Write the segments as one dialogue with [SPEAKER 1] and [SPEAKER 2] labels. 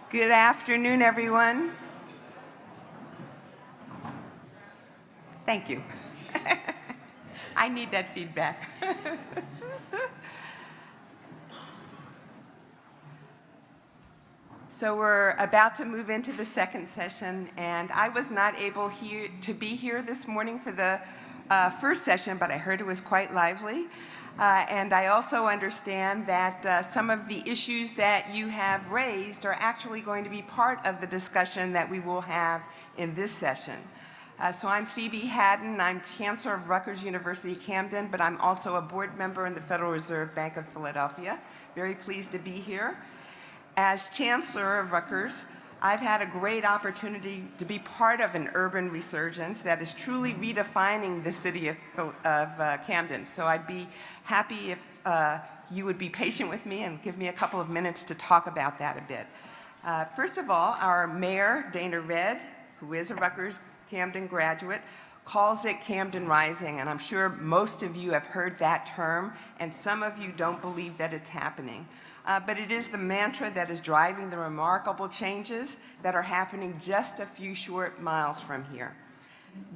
[SPEAKER 1] Good afternoon, everyone. Thank you. I need that feedback. So we're about to move into the second session, and I was not able to be here this morning for the first session, but I heard it was quite lively. And I also understand that some of the issues that you have raised are actually going to be part of the discussion that we will have in this session. So I'm Phoebe Haddon. I'm Chancellor of Rutgers University Camden, but I'm also a board member in the Federal Reserve Bank of Philadelphia. Very pleased to be here. As Chancellor of Rutgers, I've had a great opportunity to be part of an urban resurgence that is truly redefining the city of Camden. So I'd be happy if you would be patient with me and give me a couple of minutes to talk about that a bit. First of all, our mayor, Dana Red, who is a Rutgers Camden graduate, calls it Camden Rising, and I'm sure most of you have heard that term, and some of you don't believe that it's happening. But it is the mantra that is driving the remarkable changes that are happening just a few short miles from here.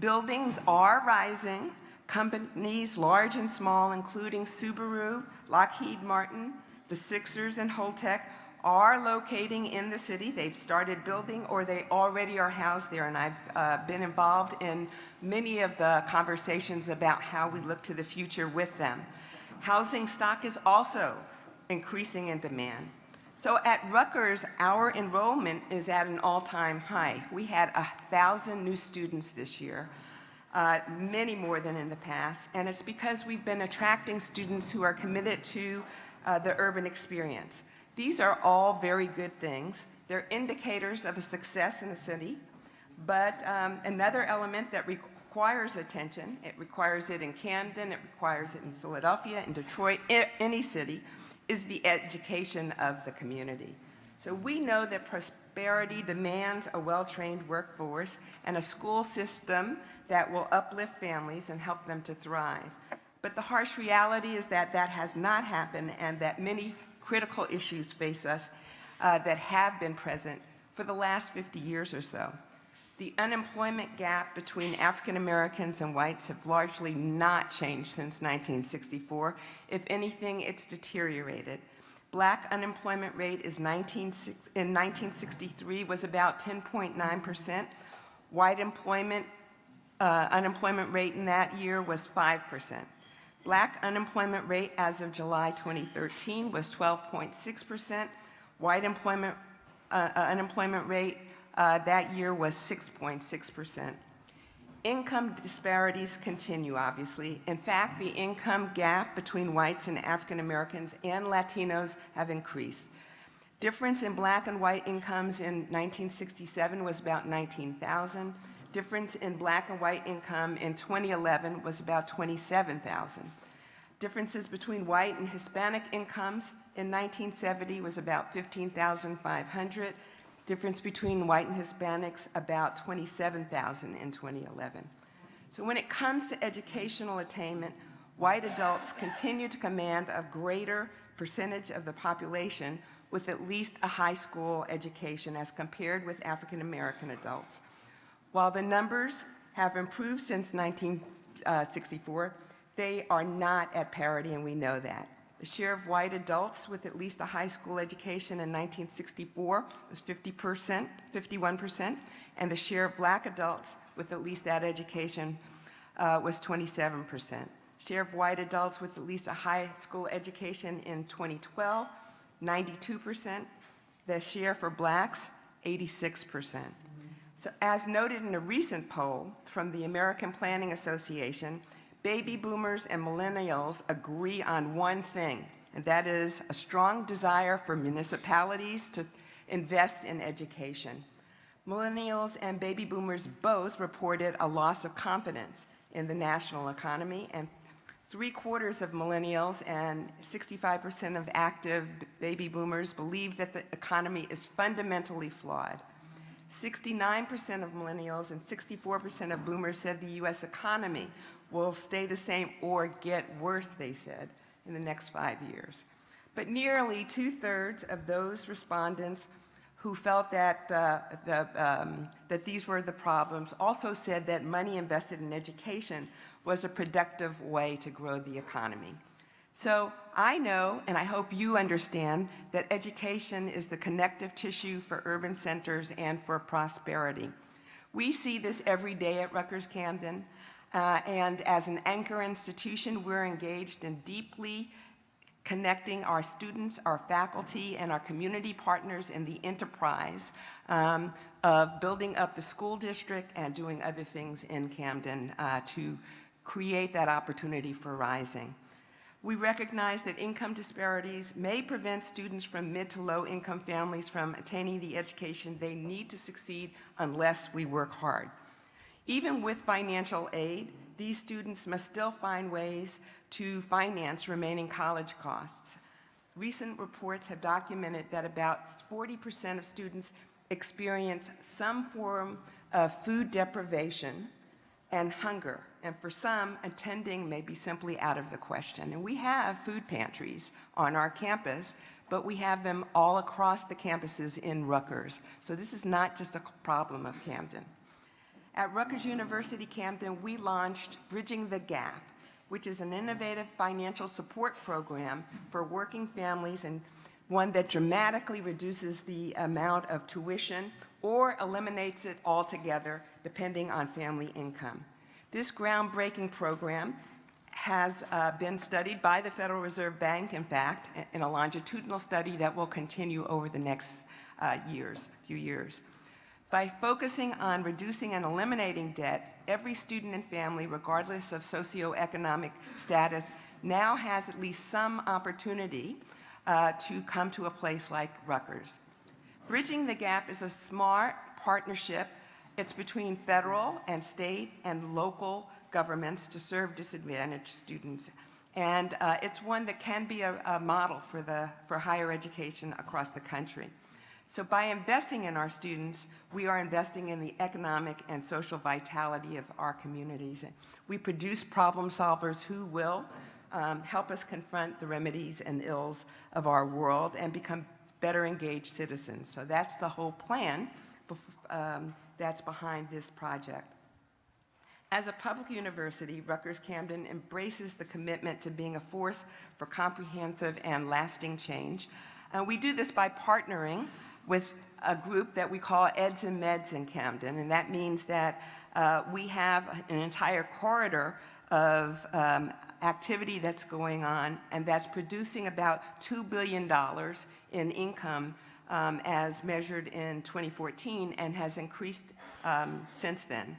[SPEAKER 1] Buildings are rising. Companies large and small, including Subaru, Lockheed Martin, the Sixers, and Holtec, are locating in the city. They've started building or they already are housed there, and I've been involved in many of the conversations about how we look to the future with them. Housing stock is also increasing in demand. So at Rutgers, our enrollment is at an all-time high. We had 1,000 new students this year, many more than in the past, and it's because we've been attracting students who are committed to the urban experience. These are all very good things. They're indicators of a success in a city, but another element that requires attention, it requires it in Camden, it requires it in Philadelphia, in Detroit, any city, is the education of the community. So we know that prosperity demands a well-trained workforce and a school system that will uplift families and help them to thrive. But the harsh reality is that that has not happened, and that many critical issues face us that have been present for the last 50 years or so. The unemployment gap between African Americans and whites have largely not changed since 1964. If anything, it's deteriorated. Black unemployment rate in 1963 was about 10.9%. White unemployment rate in that year was 5%. Black unemployment rate as of July 2013 was 12.6%. White unemployment rate that year was 6.6%. Income disparities continue, obviously. In fact, the income gap between whites and African Americans and Latinos have increased. Difference in black and white incomes in 1967 was about $19,000. Difference in black and white income in 2011 was about $27,000. Differences between white and Hispanic incomes in 1970 was about $15,500. Difference between white and Hispanics, about $27,000 in 2011. So when it comes to educational attainment, white adults continue to command a greater percentage of the population with at least a high school education as compared with African American adults. While the numbers have improved since 1964, they are not at parity, and we know that. The share of white adults with at least a high school education in 1964 was 51%, and the share of black adults with at least that education was 27%. Share of white adults with at least a high school education in 2012, 92%. The share for blacks, 86%. So as noted in a recent poll from the American Planning Association, baby boomers and millennials agree on one thing, and that is a strong desire for municipalities to invest in education. Millennials and baby boomers both reported a loss of confidence in the national economy, and 3/4 of millennials and 65% of active baby boomers believe that the economy is fundamentally flawed. 69% of millennials and 64% of boomers said the U.S. economy will stay the same or get worse, they said, in the next 5 years. But nearly 2/3 of those respondents who felt that, that these were the problems, also said that money invested in education was a productive way to grow the economy. So I know, and I hope you understand, that education is the connective tissue for urban centers and for prosperity. We see this every day at Rutgers Camden, and as an anchor institution, we're engaged in deeply connecting our students, our faculty, and our community partners in the enterprise of building up the school district and doing other things in Camden to create that opportunity for rising. We recognize that income disparities may prevent students from mid to low income families from attaining the education they need to succeed unless we work hard. Even with financial aid, these students must still find ways to finance remaining college costs. Recent reports have documented that about 40% of students experience some form of food deprivation and hunger, and for some, attending may be simply out of the question. And we have food pantries on our campus, but we have them all across the campuses in Rutgers. So this is not just a problem of Camden. At Rutgers University Camden, we launched Bridging the Gap, which is an innovative financial support program for working families, and one that dramatically reduces the amount of tuition or eliminates it altogether, depending on family income. This groundbreaking program has been studied by the Federal Reserve Bank, in fact, in a longitudinal study that will continue over the next few years. By focusing on reducing and eliminating debt, every student and family, regardless of socioeconomic status, now has at least some opportunity to come to a place like Rutgers. Bridging the Gap is a smart partnership. It's between federal and state and local governments to serve disadvantaged students. And it's one that can be a model for higher education across the country. So by investing in our students, we are investing in the economic and social vitality of our communities. We produce problem solvers who will help us confront the remedies and ills of our world and become better engaged citizens. So that's the whole plan that's behind this project. As a public university, Rutgers Camden embraces the commitment to being a force for comprehensive and lasting change. We do this by partnering with a group that we call Eds and Meds in Camden, and that means that we have an entire corridor of activity that's going on, and that's producing about $2 billion in income as measured in 2014, and has increased since then.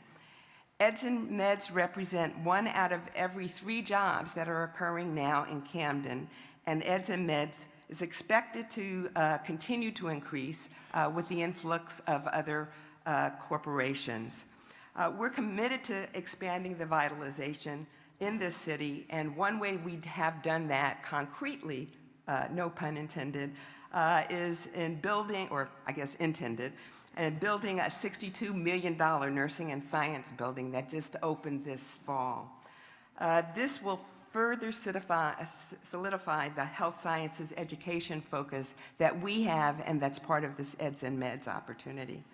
[SPEAKER 1] Eds and Meds represent 1 out of every 3 jobs that are occurring now in Camden, and Eds and Meds is expected to continue to increase with the influx of other corporations. We're committed to expanding the vitalization in this city, and one way we have done that concretely, no pun intended, is in building, or I guess intended, and building a $62 million nursing and science building that just opened this fall. This will further solidify the health sciences education focus that we have, and that's part of this Eds and Meds opportunity.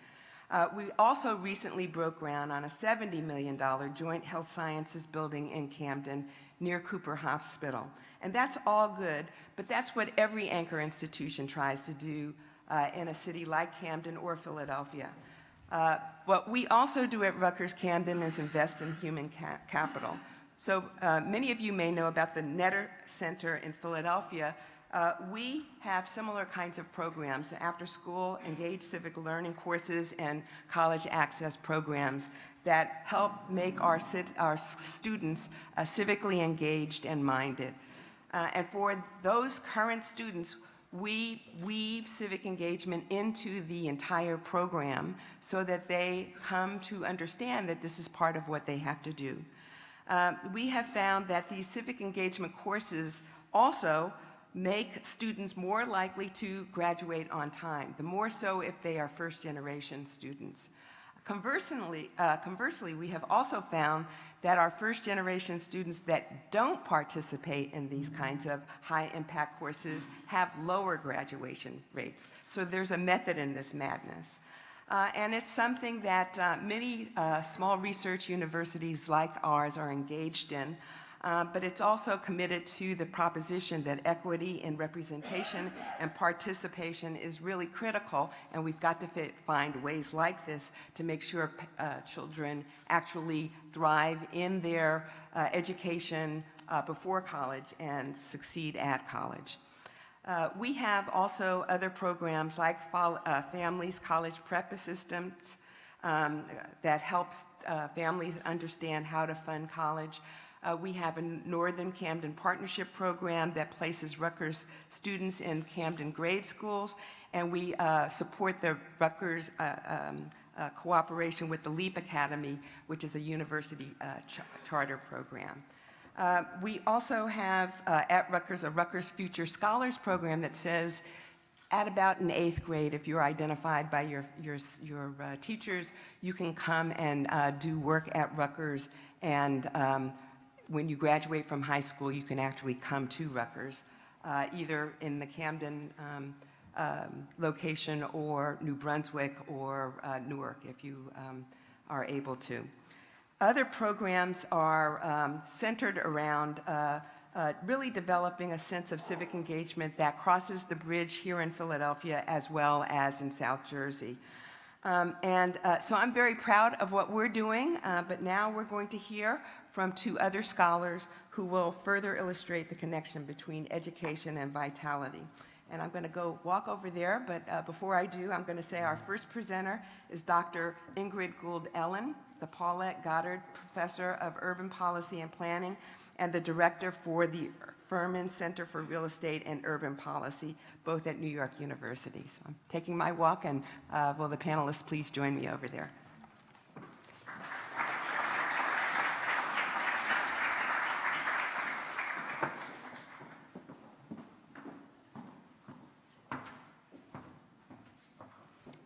[SPEAKER 1] We also recently broke ground on a $70 million joint health sciences building in Camden near Cooper Hospital. And that's all good, but that's what every anchor institution tries to do in a city like Camden or Philadelphia. What we also do at Rutgers Camden is invest in human capital. So many of you may know about the Netter Center in Philadelphia. We have similar kinds of programs, after-school, engaged civic learning courses, and college access programs that help make our students civically engaged and minded. And for those current students, we weave civic engagement into the entire program so that they come to understand that this is part of what they have to do. We have found that these civic engagement courses also make students more likely to graduate on time, the more so if they are first-generation students. Conversely, we have also found that our first-generation students that don't participate in these kinds of high-impact courses have lower graduation rates. So there's a method in this madness. And it's something that many small research universities like ours are engaged in, but it's also committed to the proposition that equity in representation and participation is really critical, and we've got to find ways like this to make sure children actually thrive in their education before college and succeed at college. We have also other programs like Families College Prep Assistance that helps families understand how to fund college. We have a Northern Camden Partnership Program that places Rutgers students in Camden grade schools, and we support the Rutgers cooperation with the LEAP Academy, which is a university charter program. We also have at Rutgers a Rutgers Future Scholars program that says at about an 8th grade, if you're identified by your teachers, you can come and do work at Rutgers, and when you graduate from high school, you can actually come to Rutgers, either in the Camden location or New Brunswick or Newark, if you are able to. Other programs are centered around really developing a sense of civic engagement that crosses the bridge here in Philadelphia as well as in South Jersey. So I'm very proud of what we're doing, but now we're going to hear from 2 other scholars who will further illustrate the connection between education and vitality. And I'm going to go walk over there, but before I do, I'm going to say our first presenter is Dr. Ingrid Gould Ellen, the Paulette Goddard Professor of Urban Policy and Planning and the Director for the Furman Center for Real Estate and Urban Policy, both at New York University. So I'm taking my walk, and will the panelists please join me over there?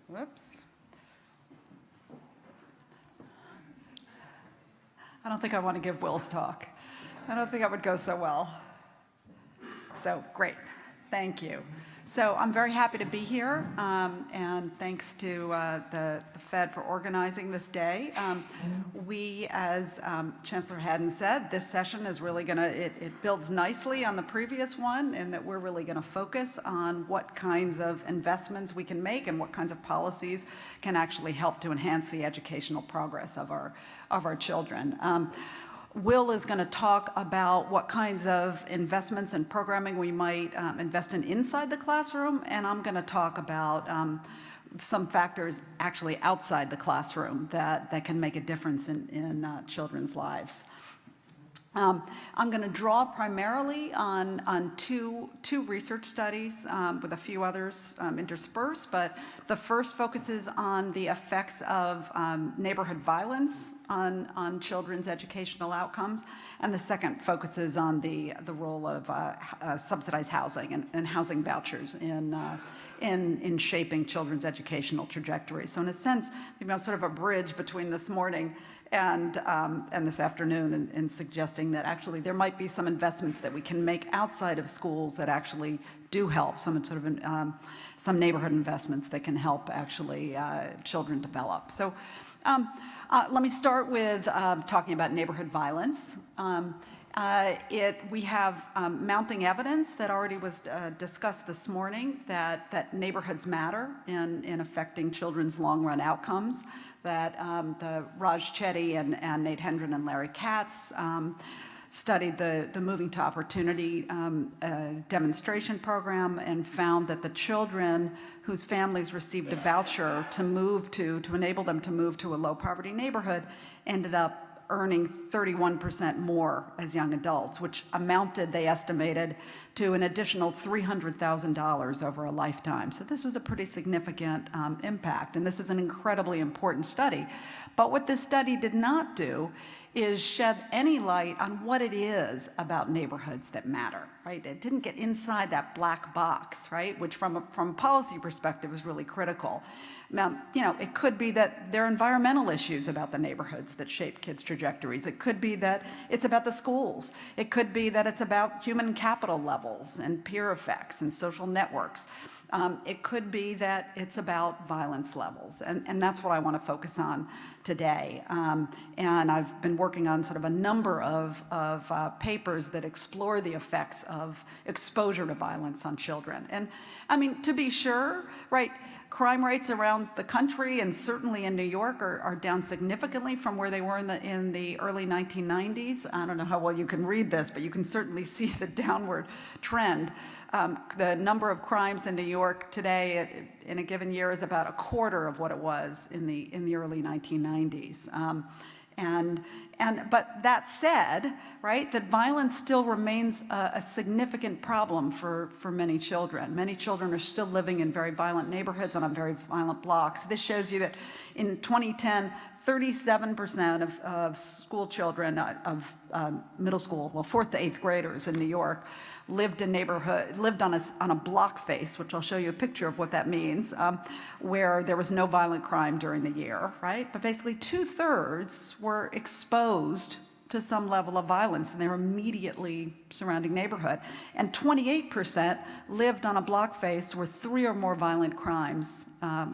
[SPEAKER 2] Whoops. I don't think I want to give Will's talk. I don't think that would go so well. So great, thank you. So I'm very happy to be here, and thanks to the Fed for organizing this day. We, as Chancellor Haddon said, this session is really going to, it builds nicely on the previous one in that we're really going to focus on what kinds of investments we can make and what kinds of policies can actually help to enhance the educational progress of our children. Will is going to talk about what kinds of investments and programming we might invest in inside the classroom, and I'm going to talk about some factors actually outside the classroom that can make a difference in children's lives. I'm going to draw primarily on two research studies with a few others interspersed, but the first focuses on the effects of neighborhood violence on children's educational outcomes, and the second focuses on the role of subsidized housing and housing vouchers in shaping children's educational trajectories. So in a sense, maybe I'm sort of a bridge between this morning and this afternoon in suggesting that actually there might be some investments that we can make outside of schools that actually do help, some neighborhood investments that can help actually children develop. So let me start with talking about neighborhood violence. We have mounting evidence that already was discussed this morning that neighborhoods matter in affecting children's long-run outcomes, that the Raj Chetty and Nate Hendren and Larry Katz studied the Moving to Opportunity demonstration program and found that the children whose families received a voucher to enable them to move to a low-poverty neighborhood ended up earning 31% more as young adults, which amounted, they estimated, to an additional $300,000 over a lifetime. So this was a pretty significant impact, and this is an incredibly important study. But what this study did not do is shed any light on what it is about neighborhoods that matter, right? It didn't get inside that black box, right? Which from a policy perspective is really critical. Now, it could be that there are environmental issues about the neighborhoods that shape kids' trajectories. It could be that it's about the schools. It could be that it's about human capital levels and peer effects and social networks. It could be that it's about violence levels, and that's what I want to focus on today. And I've been working on sort of a number of papers that explore the effects of exposure to violence on children. And I mean, to be sure, right, crime rates around the country and certainly in New York are down significantly from where they were in the early 1990s. I don't know how well you can read this, but you can certainly see the downward trend. The number of crimes in New York today in a given year is about a quarter of what it was in the early 1990s. But that said, right, that violence still remains a significant problem for many children. Many children are still living in very violent neighborhoods and on very violent blocks. This shows you that in 2010, 37% of school children of middle school, well, 4th to 8th graders in New York, lived on a block face, which I'll show you a picture of what that means, where there was no violent crime during the year, right? But basically 2/3 were exposed to some level of violence in their immediately surrounding neighborhood. And 28% lived on a block face where 3 or more violent crimes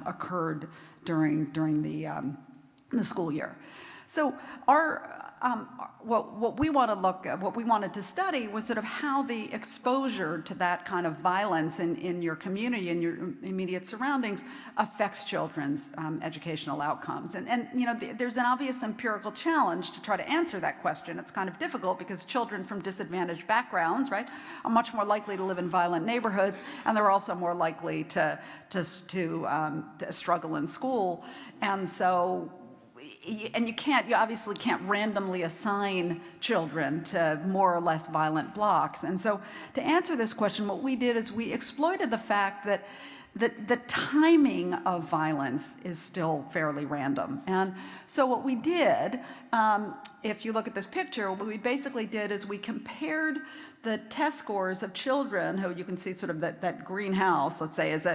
[SPEAKER 2] occurred during the school year. So what we want to look at, what we wanted to study was sort of how the exposure to that kind of violence in your community, in your immediate surroundings, affects children's educational outcomes. And there's an obvious empirical challenge to try to answer that question. It's kind of difficult because children from disadvantaged backgrounds, right, are much more likely to live in violent neighborhoods, and they're also more likely to struggle in school. And so, and you obviously can't randomly assign children to more or less violent blocks. And so to answer this question, what we did is we exploited the fact that the timing of violence is still fairly random. And so what we did, if you look at this picture, what we basically did is we compared the test scores of children who you can see sort of that green house, let's say, is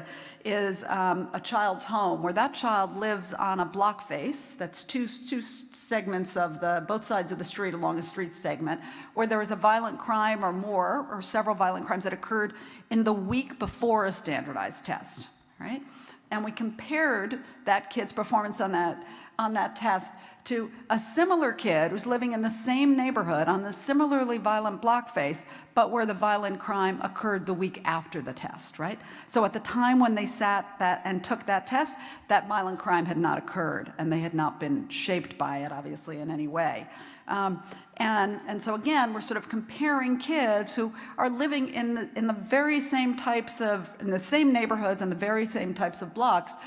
[SPEAKER 2] a child's home, where that child lives on a block face. That's two segments of both sides of the street along a street segment, where there was a violent crime or more, or several violent crimes that occurred in the week before a standardized test, right? And we compared that kid's performance on that test to a similar kid who's living in the same neighborhood on the similarly violent block face, but where the violent crime occurred the week after the test, right? So at the time when they sat and took that test, that violent crime had not occurred, and they had not been shaped by it, obviously, in any way. And so again, we're sort of comparing kids who are living in the very same in the same neighborhoods and the very same types of blocks.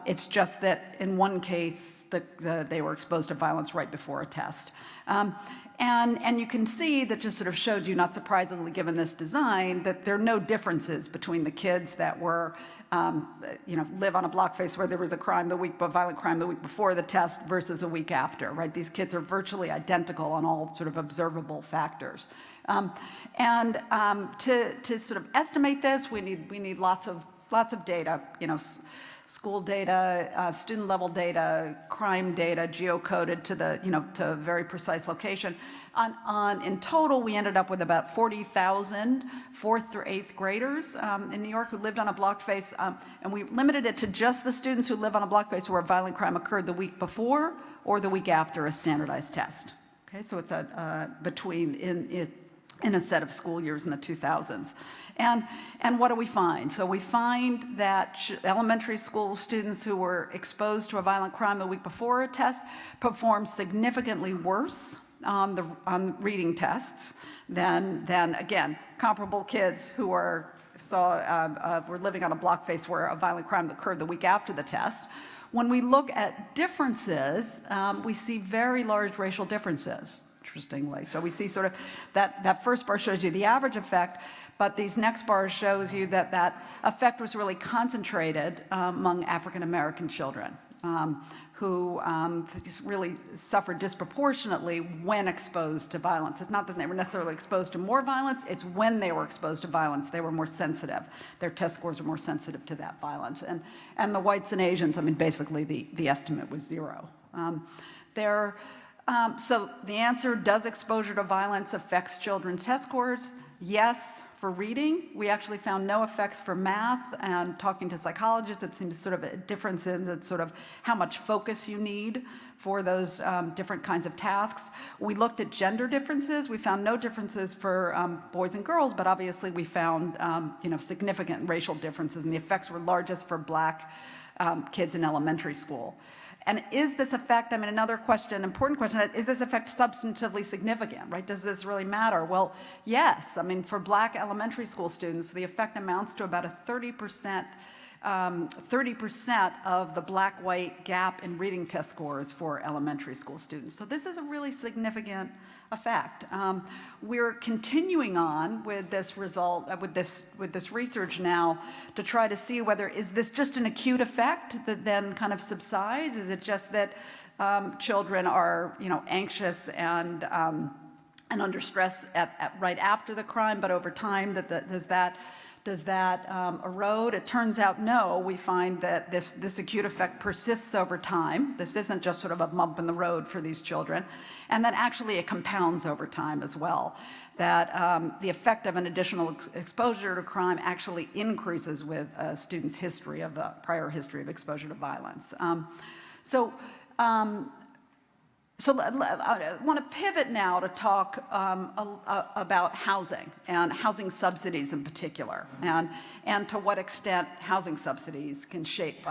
[SPEAKER 2] It's just that in one case, they were exposed to violence right before a test. And you can see that just sort of showed you, not surprisingly given this design, that there are no differences between the kids that were, live on a block face where there was a violent crime the week before the test versus a week after, right? These kids are virtually identical on all sort of observable factors. To sort of estimate this, we need lots of data, school data, student level data, crime data, geocoded to a very precise location. In total, we ended up with about 40,000 4th through 8th graders in New York who lived on a block face, and we limited it to just the students who live on a block face where a violent crime occurred the week before or the week after a standardized test. Okay, so it's in a set of school years in the 2000s. And what do we find? So we find that elementary school students who were exposed to a violent crime the week before a test performed significantly worse on reading tests than again, comparable kids who were living on a block face where a violent crime occurred the week after the test. When we look at differences, we see very large racial differences, interestingly. So we see sort of that first bar shows you the average effect, but these next bars shows you that effect was really concentrated among African American children. who really suffered disproportionately when exposed to violence. It's not that they were necessarily exposed to more violence, it's when they were exposed to violence, they were more sensitive. Their test scores were more sensitive to that violence. And the whites and Asians, I mean, basically the estimate was 0. So the answer, does exposure to violence affects children's test scores? Yes, for reading. We actually found no effects for math, and talking to psychologists, it seems sort of a difference in sort of how much focus you need for those different kinds of tasks. We looked at gender differences. We found no differences for boys and girls, but obviously we found significant racial differences, and the effects were largest for Black kids in elementary school. And is this effect, I mean, another question, important question, is this effect substantively significant, right? Does this really matter? Well, yes. I mean, for Black elementary school students, the effect amounts to about a 30% of the Black-white gap in reading test scores for elementary school students. So this is a really significant effect. We're continuing on with this result, with this research now, to try to see whether is this just an acute effect that then kind of subsides? Is it just that children are, anxious and under stress right after the crime, but over time does that erode? It turns out no. We find that this acute effect persists over time. This isn't just sort of a bump in the road for these children. And that actually it compounds over time as well. That the effect of an additional exposure to crime actually increases with a student's prior history of exposure to violence. So I want to pivot now to talk about housing and housing subsidies in particular, and to what extent housing subsidies can shape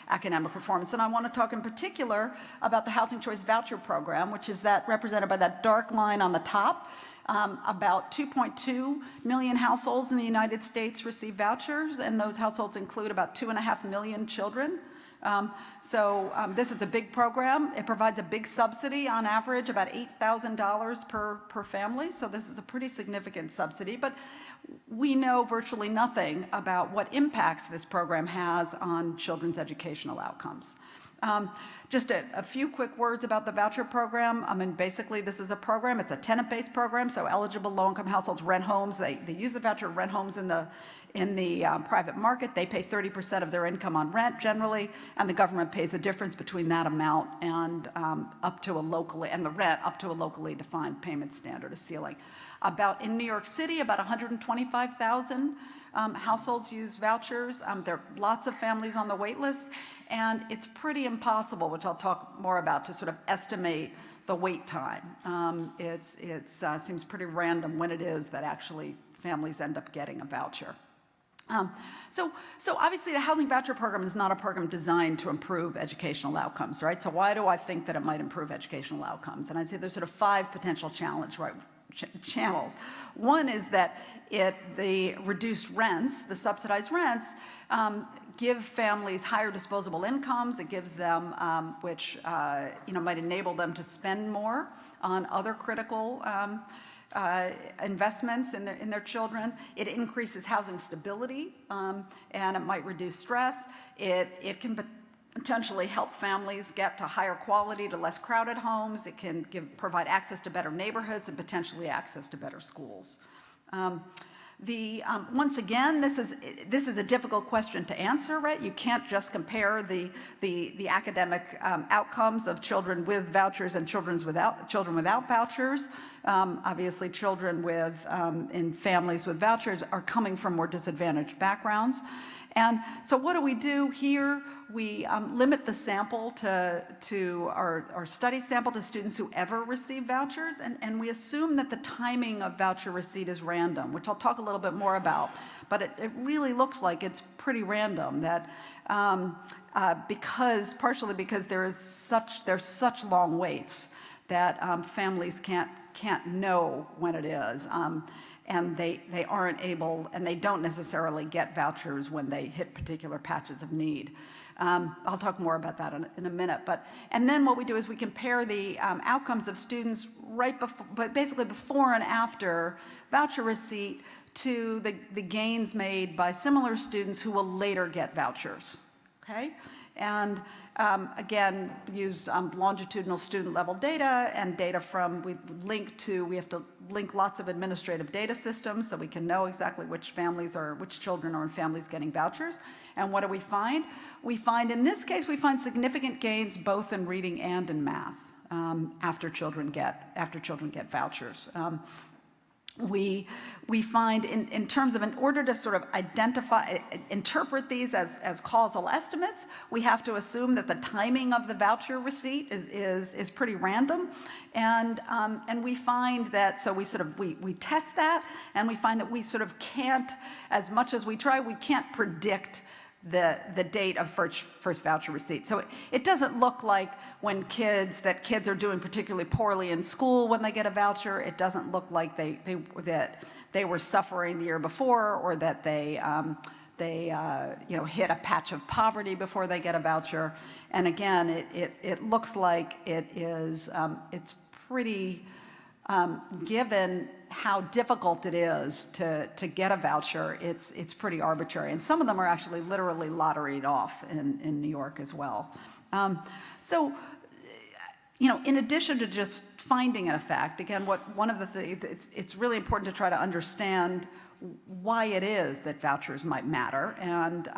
[SPEAKER 2] academic performance. And I want to talk in particular about the Housing Choice Voucher Program, which is represented by that dark line on the top. About 2.2 million households in the United States receive vouchers, and those households include about 2.5 million children. This is a big program. It provides a big subsidy, on average about $8,000 per family. So this is a pretty significant subsidy, but we know virtually nothing about what impacts this program has on children's educational outcomes. Just a few quick words about the voucher program. I mean, basically this is a program, it's a tenant-based program, so eligible low-income households rent homes. They use the voucher to rent homes in the private market. They pay 30% of their income on rent generally, and the government pays the difference between that amount and the rent up to a locally defined payment standard, a ceiling. In New York City, about 125,000 households use vouchers. There are lots of families on the wait list, and it's pretty impossible, which I'll talk more about, to sort of estimate the wait time. It seems pretty random when it is that actually families end up getting a voucher. So obviously the Housing Voucher Program is not a program designed to improve educational outcomes, right? So why do I think that it might improve educational outcomes? And I'd say there's sort of 5 potential channels. One is that the reduced rents, the subsidized rents, give families higher disposable incomes. It gives them, which might enable them to spend more on other critical investments in their children. It increases housing stability, and it might reduce stress. It can potentially help families get to higher quality, to less crowded homes. It can provide access to better neighborhoods and potentially access to better schools. Once again, this is a difficult question to answer, right? You can't just compare the academic outcomes of children with vouchers and children without vouchers. Obviously, children in families with vouchers are coming from more disadvantaged backgrounds. And so what do we do here? We limit the sample to our study sample to students who ever receive vouchers, and we assume that the timing of voucher receipt is random, which I'll talk a little bit more about. But it really looks like it's pretty random, that partially because there's such long waits that families can't know when it is. And they aren't able, and they don't necessarily get vouchers when they hit particular patches of need. I'll talk more about that in a minute. And then what we do is we compare the outcomes of students basically before and after voucher receipt to the gains made by similar students who will later get vouchers. Okay? And again, use longitudinal student level data and data from, we have to link lots of administrative data systems so we can know exactly which children are in families getting vouchers. And what do we find? In this case, we find significant gains both in reading and in math after children get vouchers. We find in terms of, in order to sort of interpret these as causal estimates, we have to assume that the timing of the voucher receipt is pretty random. And we find that, so we test that, and we find that we sort of can't, as much as we try, we can't predict the date of first voucher receipt. So it doesn't look like that kids are doing particularly poorly in school when they get a voucher. It doesn't look like that they were suffering the year before, or that they hit a patch of poverty before they get a voucher. And again, it looks like it's pretty, given how difficult it is to get a voucher, it's pretty arbitrary. And some of them are actually literally lotteried off in New York as well. So, in addition to just finding an effect, again, one of the things, it's really important to try to understand why it is that vouchers might matter. And,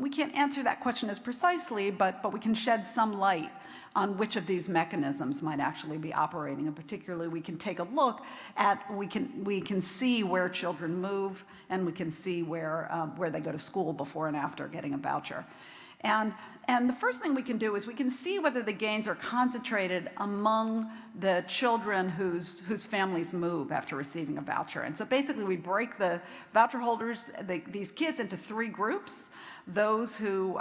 [SPEAKER 2] we can't answer that question as precisely, but we can shed some light on which of these mechanisms might actually be operating. And particularly, we can take a look at, we can see where children move, and we can see where they go to school before and after getting a voucher. And the first thing we can do is we can see whether the gains are concentrated among the children whose families move after receiving a voucher. And so basically, we break the voucher holders, these kids, into three groups. Those who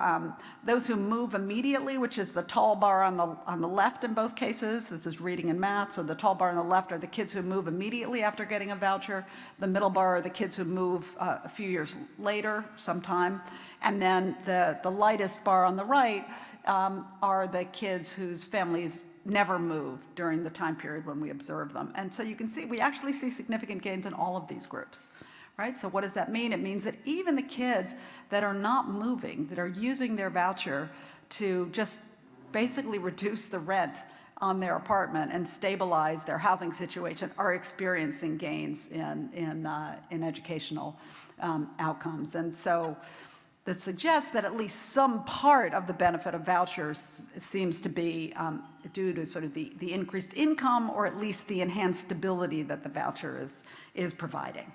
[SPEAKER 2] move immediately, which is the tall bar on the left in both cases. This is reading and math. So the tall bar on the left are the kids who move immediately after getting a voucher. The middle bar are the kids who move a few years later, sometime. And then the lightest bar on the right are the kids whose families never move during the time period when we observe them. And so you can see, we actually see significant gains in all of these groups. Right? So what does that mean? It means that even the kids that are not moving, that are using their voucher to just basically reduce the rent on their apartment and stabilize their housing situation, are experiencing gains in educational outcomes. And so that suggests that at least some part of the benefit of vouchers seems to be due to sort of the increased income, or at least the enhanced stability that the voucher is providing.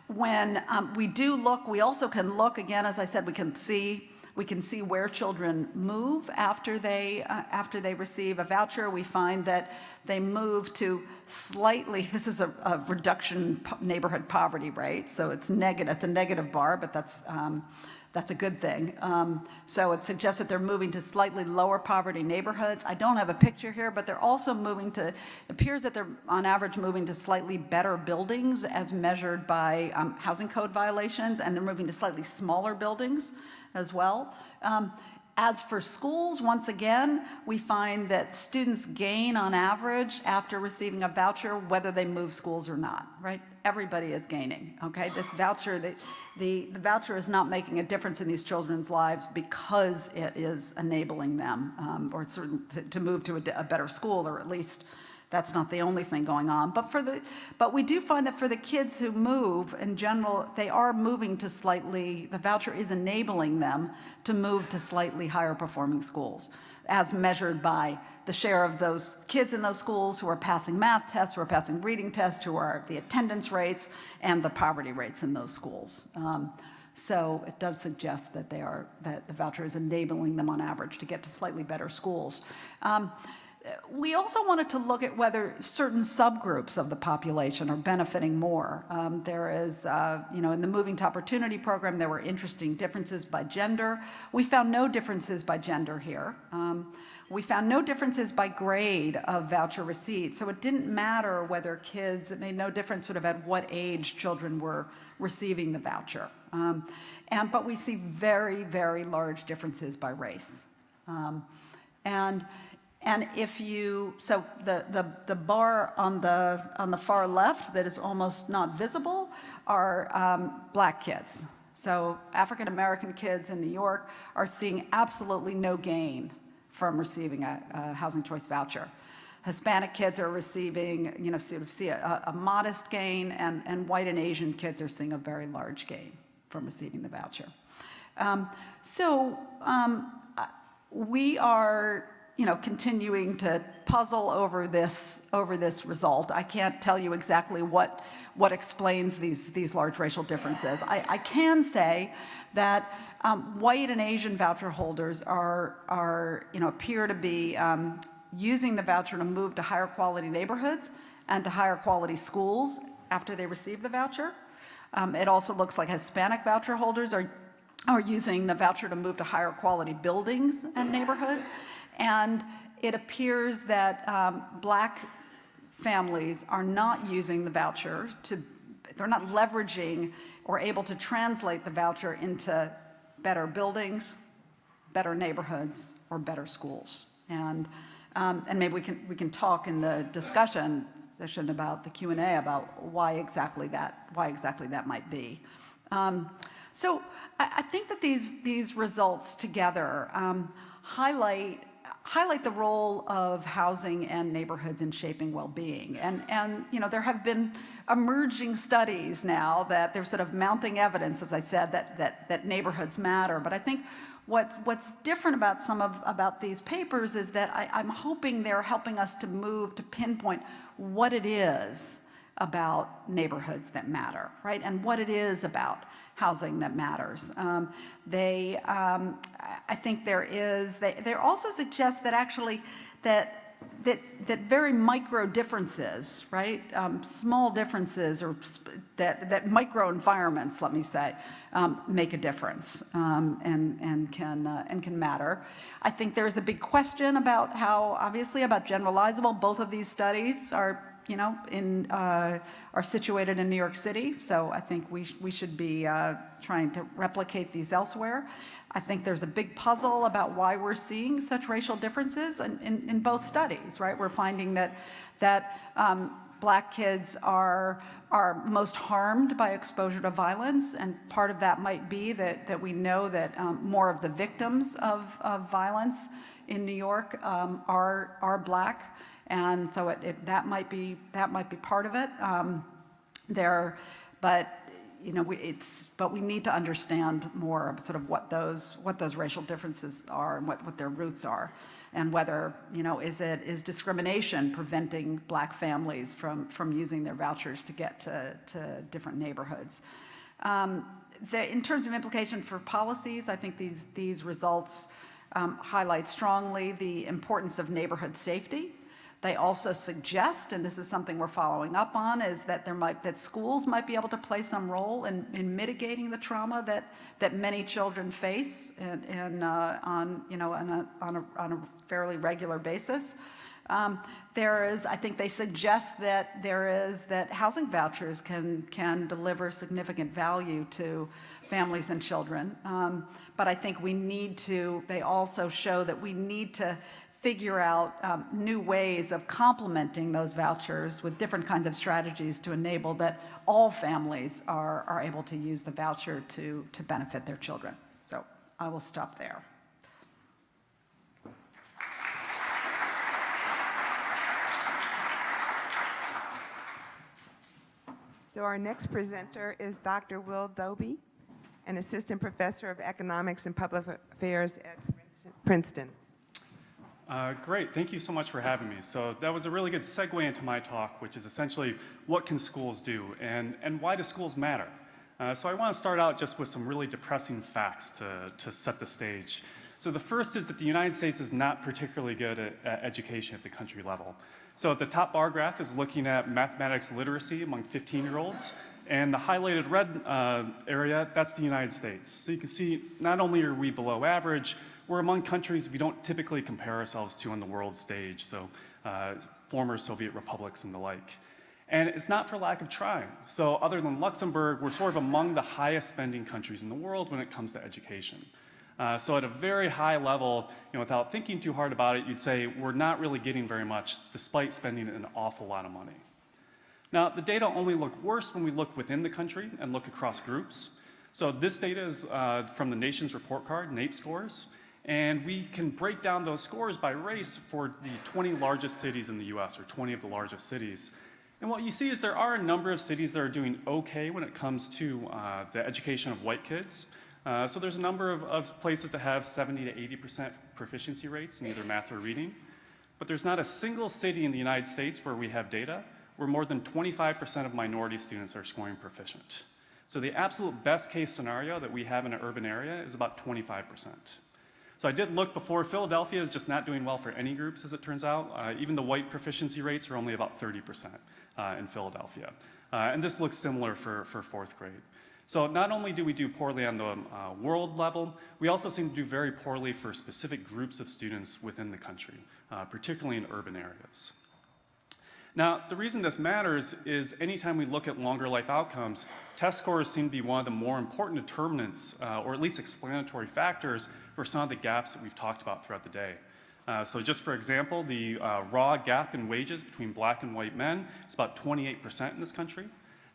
[SPEAKER 2] When we do look, we also can look, again, as I said, we can see where children move after they receive a voucher. We find that they move to slightly, this is a reduction neighborhood poverty rate, so it's negative, it's a negative bar, but that's a good thing. So it suggests that they're moving to slightly lower poverty neighborhoods. I don't have a picture here, but they're also moving to, it appears that they're on average moving to slightly better buildings as measured by housing code violations, and they're moving to slightly smaller buildings as well. As for schools, once again, we find that students gain on average after receiving a voucher, whether they move schools or not, right? Everybody is gaining, okay? This voucher, the voucher is not making a difference in these children's lives because it is enabling them or to move to a better school, or at least that's not the only thing going on. But we do find that for the kids who move, in general, they are moving to the voucher is enabling them to move to slightly higher performing schools, as measured by the share of those kids in those schools who are passing math tests, who are passing reading tests, who are the attendance rates and the poverty rates in those schools. So it does suggest that that the voucher is enabling them on average to get to slightly better schools. We also wanted to look at whether certain subgroups of the population are benefiting more. There is, in the Moving to Opportunity program, there were interesting differences by gender. We found no differences by gender here. We found no differences by grade of voucher receipts. So it didn't matter whether it made no difference sort of at what age children were receiving the voucher. But we see very, very large differences by race. And if so the bar on the far left that is almost not visible are Black kids. So African American kids in New York are seeing absolutely no gain from receiving a housing choice voucher. Hispanic kids are receiving, sort of see a modest gain, and white and Asian kids are seeing a very large gain from receiving the voucher. We are, continuing to puzzle over this result. I can't tell you exactly what explains these large racial differences. I can say that white and Asian voucher holders appear to be using the voucher to move to higher quality neighborhoods and to higher quality schools after they receive the voucher. It also looks like Hispanic voucher holders are using the voucher to move to higher quality buildings and neighborhoods. And it appears that Black families are not using the voucher they're not leveraging or able to translate the voucher into better buildings, better neighborhoods, or better schools. And maybe we can talk in the discussion session about the Q&A about why exactly that might be. So I think that these results together highlight the role of housing and neighborhoods in shaping well-being. And there have been emerging studies now that there's sort of mounting evidence, as I said, that neighborhoods matter. But I think what's different about these papers is that I'm hoping they're helping us to move to pinpoint what it is about neighborhoods that matter, right? And what it is about housing that matters. They also suggest that actually that very micro differences, right? Small differences or that micro environments, let me say, make a difference and can matter. I think there's a big question about obviously about generalizable. Both of these studies are situated in New York City, so I think we should be trying to replicate these elsewhere. I think there's a big puzzle about why we're seeing such racial differences in both studies, right? We're finding that Black kids are most harmed by exposure to violence, and part of that might be that we know that more of the victims of violence in New York are Black. And so that might be part of it. But we need to understand more sort of what those racial differences are and what their roots are, and whether is discrimination preventing Black families from using their vouchers to get to different neighborhoods. In terms of implication for policies, I think these results highlight strongly the importance of neighborhood safety. They also suggest, and this is something we're following up on, is that that schools might be able to play some role in mitigating the trauma that many children face on a fairly regular basis. I think they suggest that housing vouchers can deliver significant value to families and children. But I think they also show that we need to figure out new ways of complementing those vouchers with different kinds of strategies to enable that all families are able to use the voucher to benefit their children. So I will stop there.
[SPEAKER 1] So our next presenter is Dr. Will Dobby, an assistant professor of economics and public affairs at Princeton.
[SPEAKER 3] Great, thank you so much for having me. So that was a really good segue into my talk, which is essentially what can schools do and why do schools matter? So I want to start out just with some really depressing facts to set the stage. So the first is that the United States is not particularly good at education at the country level. So the top bar graph is looking at mathematics literacy among 15-year-olds, and the highlighted red area, that's the United States. So you can see not only are we below average, we're among countries we don't typically compare ourselves to on the world stage, so former Soviet republics and the like. And it's not for lack of trying. So other than Luxembourg, we're sort of among the highest spending countries in the world when it comes to education. So at a very high level, without thinking too hard about it, you'd say we're not really getting very much despite spending an awful lot of money. Now, the data only look worse when we look within the country and look across groups. So this data is from the nation's report card, NAEP scores, and we can break down those scores by race for the 20 largest cities in the US, or 20 of the largest cities. And what you see is there are a number of cities that are doing okay when it comes to the education of white kids. So there's a number of places that have 70 to 80% proficiency rates in either math or reading. But there's not a single city in the United States where we have data where more than 25% of minority students are scoring proficient. So the absolute best case scenario that we have in an urban area is about 25%. So I did look before. Philadelphia is just not doing well for any groups, as it turns out. Even the white proficiency rates are only about 30% in Philadelphia. And this looks similar for fourth grade. So not only do we do poorly on the world level, we also seem to do very poorly for specific groups of students within the country, particularly in urban areas. Now, the reason this matters is anytime we look at longer life outcomes, test scores seem to be one of the more important determinants, or at least explanatory factors, for some of the gaps that we've talked about throughout the day. So just for example, the raw gap in wages between black and white men is about 28% in this country.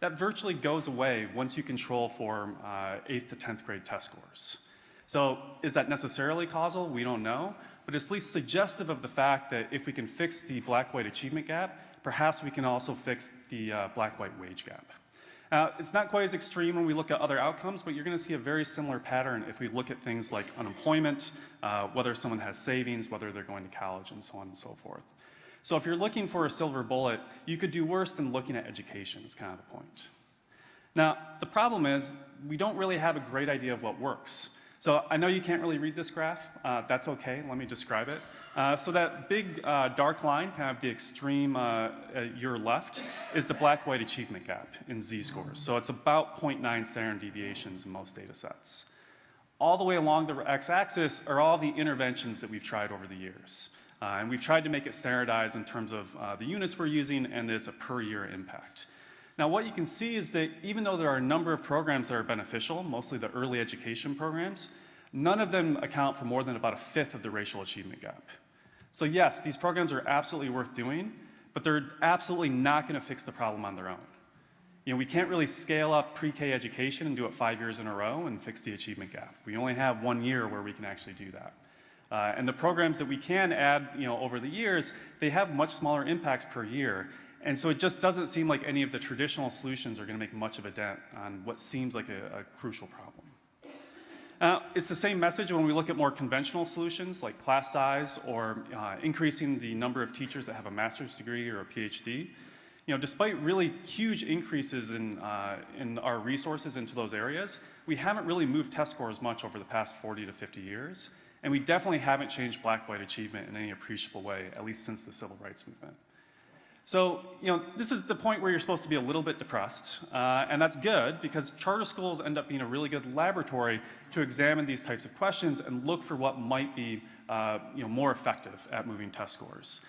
[SPEAKER 3] That virtually goes away once you control for 8th to 10th grade test scores. So is that necessarily causal? We don't know, but it's at least suggestive of the fact that if we can fix the black-white achievement gap, perhaps we can also fix the black-white wage gap. It's not quite as extreme when we look at other outcomes, but you're going to see a very similar pattern if we look at things like unemployment, whether someone has savings, whether they're going to college, and so on and so forth. So if you're looking for a silver bullet, you could do worse than looking at education, is kind of the point. Now, the problem is we don't really have a great idea of what works. So I know you can't really read this graph. That's okay. Let me describe it. So that big dark line, kind of the extreme your left, is the black-white achievement gap in Z-scores. So it's about 0.9 standard deviations in most data sets. All the way along the x-axis are all the interventions that we've tried over the years. And we've tried to make it standardized in terms of the units we're using, and it's a per-year impact. Now, what you can see is that even though there are a number of programs that are beneficial, mostly the early education programs, none of them account for more than about 1/5 of the racial achievement gap. So yes, these programs are absolutely worth doing, but they're absolutely not going to fix the problem on their own. You know, we can't really scale up pre-K education and do it 5 years in a row and fix the achievement gap. We only have 1 year where we can actually do that. And the programs that we can add, over the years, they have much smaller impacts per year. And so it just doesn't seem like any of the traditional solutions are going to make much of a dent on what seems like a crucial problem. It's the same message when we look at more conventional solutions like class size or increasing the number of teachers that have a master's degree or a PhD. Despite really huge increases in our resources into those areas, we haven't really moved test scores much over the past 40 to 50 years. And we definitely haven't changed black-white achievement in any appreciable way, at least since the civil rights movement. So, this is the point where you're supposed to be a little bit depressed, and that's good because charter schools end up being a really good laboratory to examine these types of questions and look for what might be, more effective at moving test scores.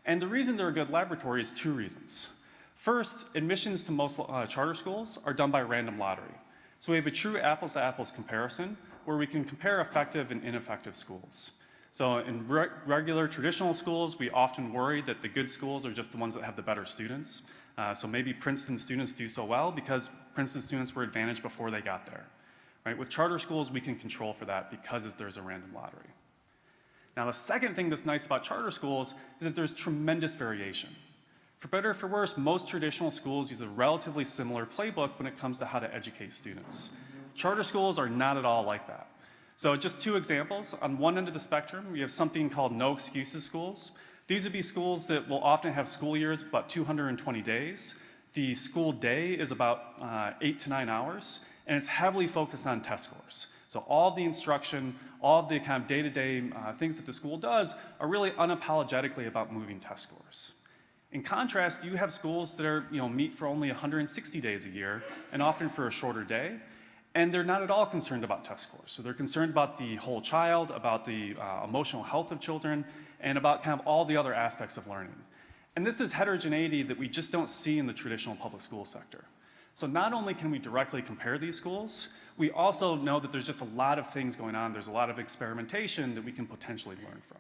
[SPEAKER 3] And the reason they're a good laboratory is 2 reasons. First, admissions to most charter schools are done by random lottery. So we have a true apples-to-apples comparison where we can compare effective and ineffective schools. So in regular traditional schools, we often worry that the good schools are just the ones that have the better students. So maybe Princeton students do so well because Princeton students were advantaged before they got there. Right? With charter schools, we can control for that because there's a random lottery. Now, the second thing that's nice about charter schools is that there's tremendous variation. For better or for worse, most traditional schools use a relatively similar playbook when it comes to how to educate students. Charter schools are not at all like that. So just 2 examples. On one end of the spectrum, we have something called no excuses schools. These would be schools that will often have school years of about 220 days. The school day is about 8 to 9 hours, and it's heavily focused on test scores. So all of the instruction, all of the kind of day-to-day things that the school does are really unapologetically about moving test scores. In contrast, you have schools that are, meet for only 160 days a year, and often for a shorter day. And they're not at all concerned about test scores. So they're concerned about the whole child, about the emotional health of children, and about kind of all the other aspects of learning. And this is heterogeneity that we just don't see in the traditional public school sector. So not only can we directly compare these schools, we also know that there's just a lot of things going on. There's a lot of experimentation that we can potentially learn from.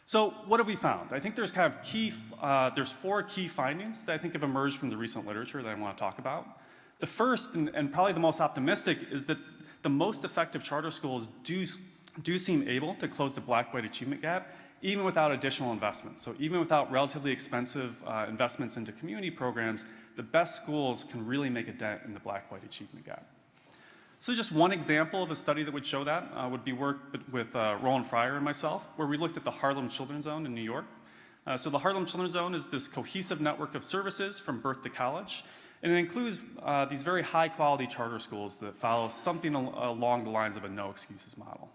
[SPEAKER 3] So what have we found? I think there's kind of there's 4 key findings that I think have emerged from the recent literature that I want to talk about. The first, and probably the most optimistic, is that the most effective charter schools do seem able to close the black-white achievement gap, even without additional investment. So even without relatively expensive investments into community programs, the best schools can really make a dent in the black-white achievement gap. So just one example of a study that would show that would be work with Roland Fryer and myself, where we looked at the Harlem Children's Zone in New York. So the Harlem Children's Zone is this cohesive network of services from birth to college, and it includes these very high-quality charter schools that follow something along the lines of a no-excuses model.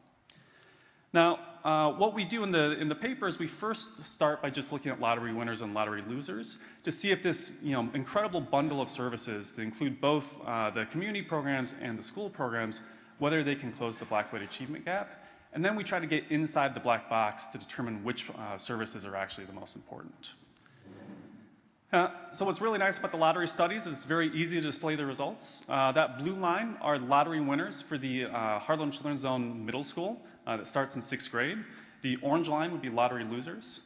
[SPEAKER 3] Now, what we do in the paper is we first start by just looking at lottery winners and lottery losers to see if this incredible bundle of services that include both the community programs and the school programs, whether they can close the black-white achievement gap. And then we try to get inside the black box to determine which services are actually the most important. So what's really nice about the lottery studies is it's very easy to display the results. That blue line are lottery winners for the Harlem Children's Zone Middle School that starts in 6th grade. The orange line would be lottery losers.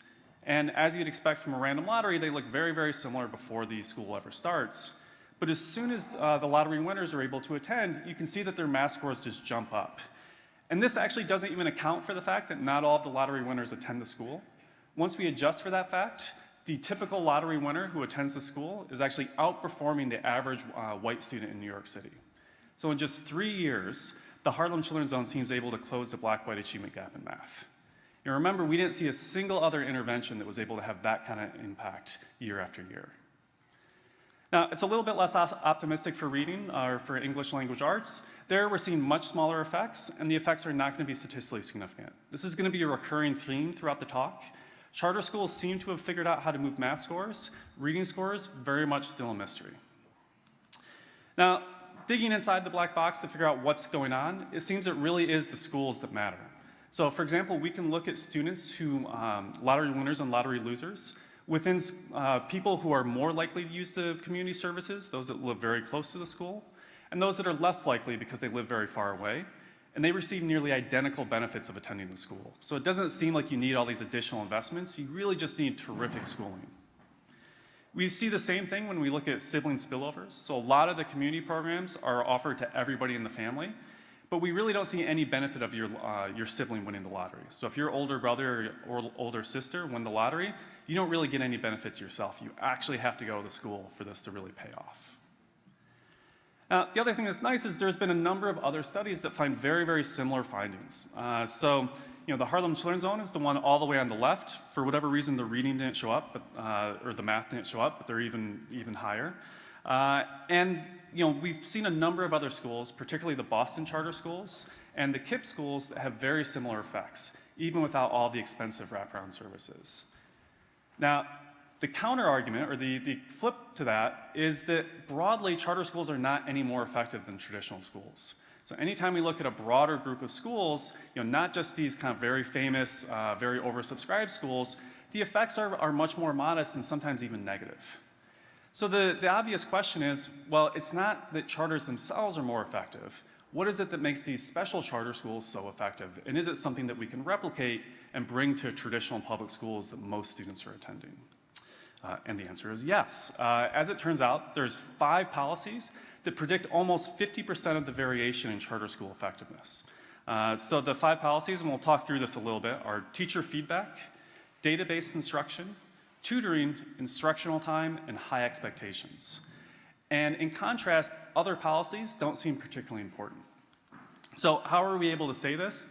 [SPEAKER 3] And as you'd expect from a random lottery, they look very, very similar before the school ever starts. But as soon as the lottery winners are able to attend, you can see that their math scores just jump up. And this actually doesn't even account for the fact that not all of the lottery winners attend the school. Once we adjust for that fact, the typical lottery winner who attends the school is actually outperforming the average white student in New York City. So in just 3 years, the Harlem Children's Zone seems able to close the black-white achievement gap in math. And remember, we didn't see a single other intervention that was able to have that kind of impact year after year. Now, it's a little bit less optimistic for reading or for English language arts. There, we're seeing much smaller effects, and the effects are not going to be statistically significant. This is going to be a recurring theme throughout the talk. Charter schools seem to have figured out how to move math scores. Reading scores, very much still a mystery. Now, digging inside the black box to figure out what's going on, it seems it really is the schools that matter. So, for example, we can look at students who, lottery winners and lottery losers, within people who are more likely to use the community services, those that live very close to the school, and those that are less likely because they live very far away. And they receive nearly identical benefits of attending the school. So it doesn't seem like you need all these additional investments. You really just need terrific schooling. We see the same thing when we look at sibling spillovers. So a lot of the community programs are offered to everybody in the family, but we really don't see any benefit of your sibling winning the lottery. So if your older brother or older sister win the lottery, you don't really get any benefits yourself. You actually have to go to the school for this to really pay off. The other thing that's nice is there's been a number of other studies that find very, very similar findings. So, the Harlem Children's Zone is the one all the way on the left. For whatever reason, the reading didn't show up, or the math didn't show up, but they're even higher. And we've seen a number of other schools, particularly the Boston charter schools and the KIPP schools, that have very similar effects, even without all the expensive wraparound services. Now, the counter argument, or the flip to that, is that broadly, charter schools are not any more effective than traditional schools. So anytime we look at a broader group of schools, not just these kind of very famous, very oversubscribed schools, the effects are much more modest and sometimes even negative. So the obvious question is, well, it's not that charters themselves are more effective. What is it that makes these special charter schools so effective? And is it something that we can replicate and bring to traditional public schools that most students are attending? And the answer is yes. As it turns out, there's 5 policies that predict almost 50% of the variation in charter school effectiveness. So the 5 policies, and we'll talk through this a little bit, are teacher feedback, database instruction, tutoring, instructional time, and high expectations. And in contrast, other policies don't seem particularly important. So how are we able to say this?